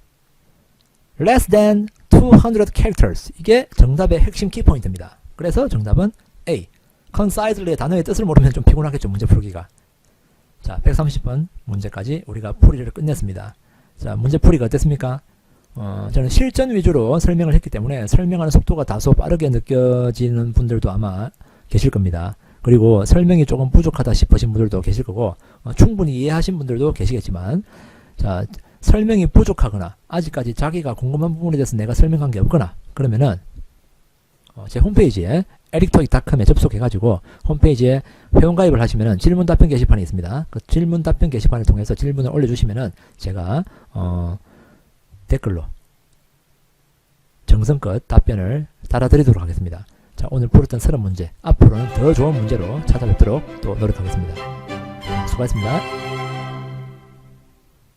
less than 200 characters. 이게 정답의 핵심 키포인트입니다. 그래서 정답은 A. concisely의 단어의 뜻을 모르면 좀 피곤하겠죠, 문제 풀기가. 자, 130번 문제까지 우리가 풀이를 끝냈습니다. 자, 문제 풀이가 어땠습니까? 저는 실전 위주로 설명을 했기 때문에 설명하는 속도가 다소 빠르게 느껴지는 분들도 아마 계실 겁니다. 그리고 설명이 조금 부족하다 싶으신 분들도 계실 거고, 충분히 이해하신 분들도 계시겠지만, 자, 설명이 부족하거나 아직까지 자기가 궁금한 부분에 대해서 내가 설명한 게 없거나 그러면은 제 홈페이지에 edictoic.com에 접속해가지고 홈페이지에 회원가입을 하시면은 질문 답변 게시판이 있습니다. 그 질문 답변 게시판을 통해서 질문을 올려주시면은 제가 댓글로 정성껏 답변을 달아드리도록 하겠습니다. 자, 오늘 풀었던 30문제, 앞으로는 더 좋은 문제로 찾아뵙도록 또 노력하겠습니다. 수고하셨습니다.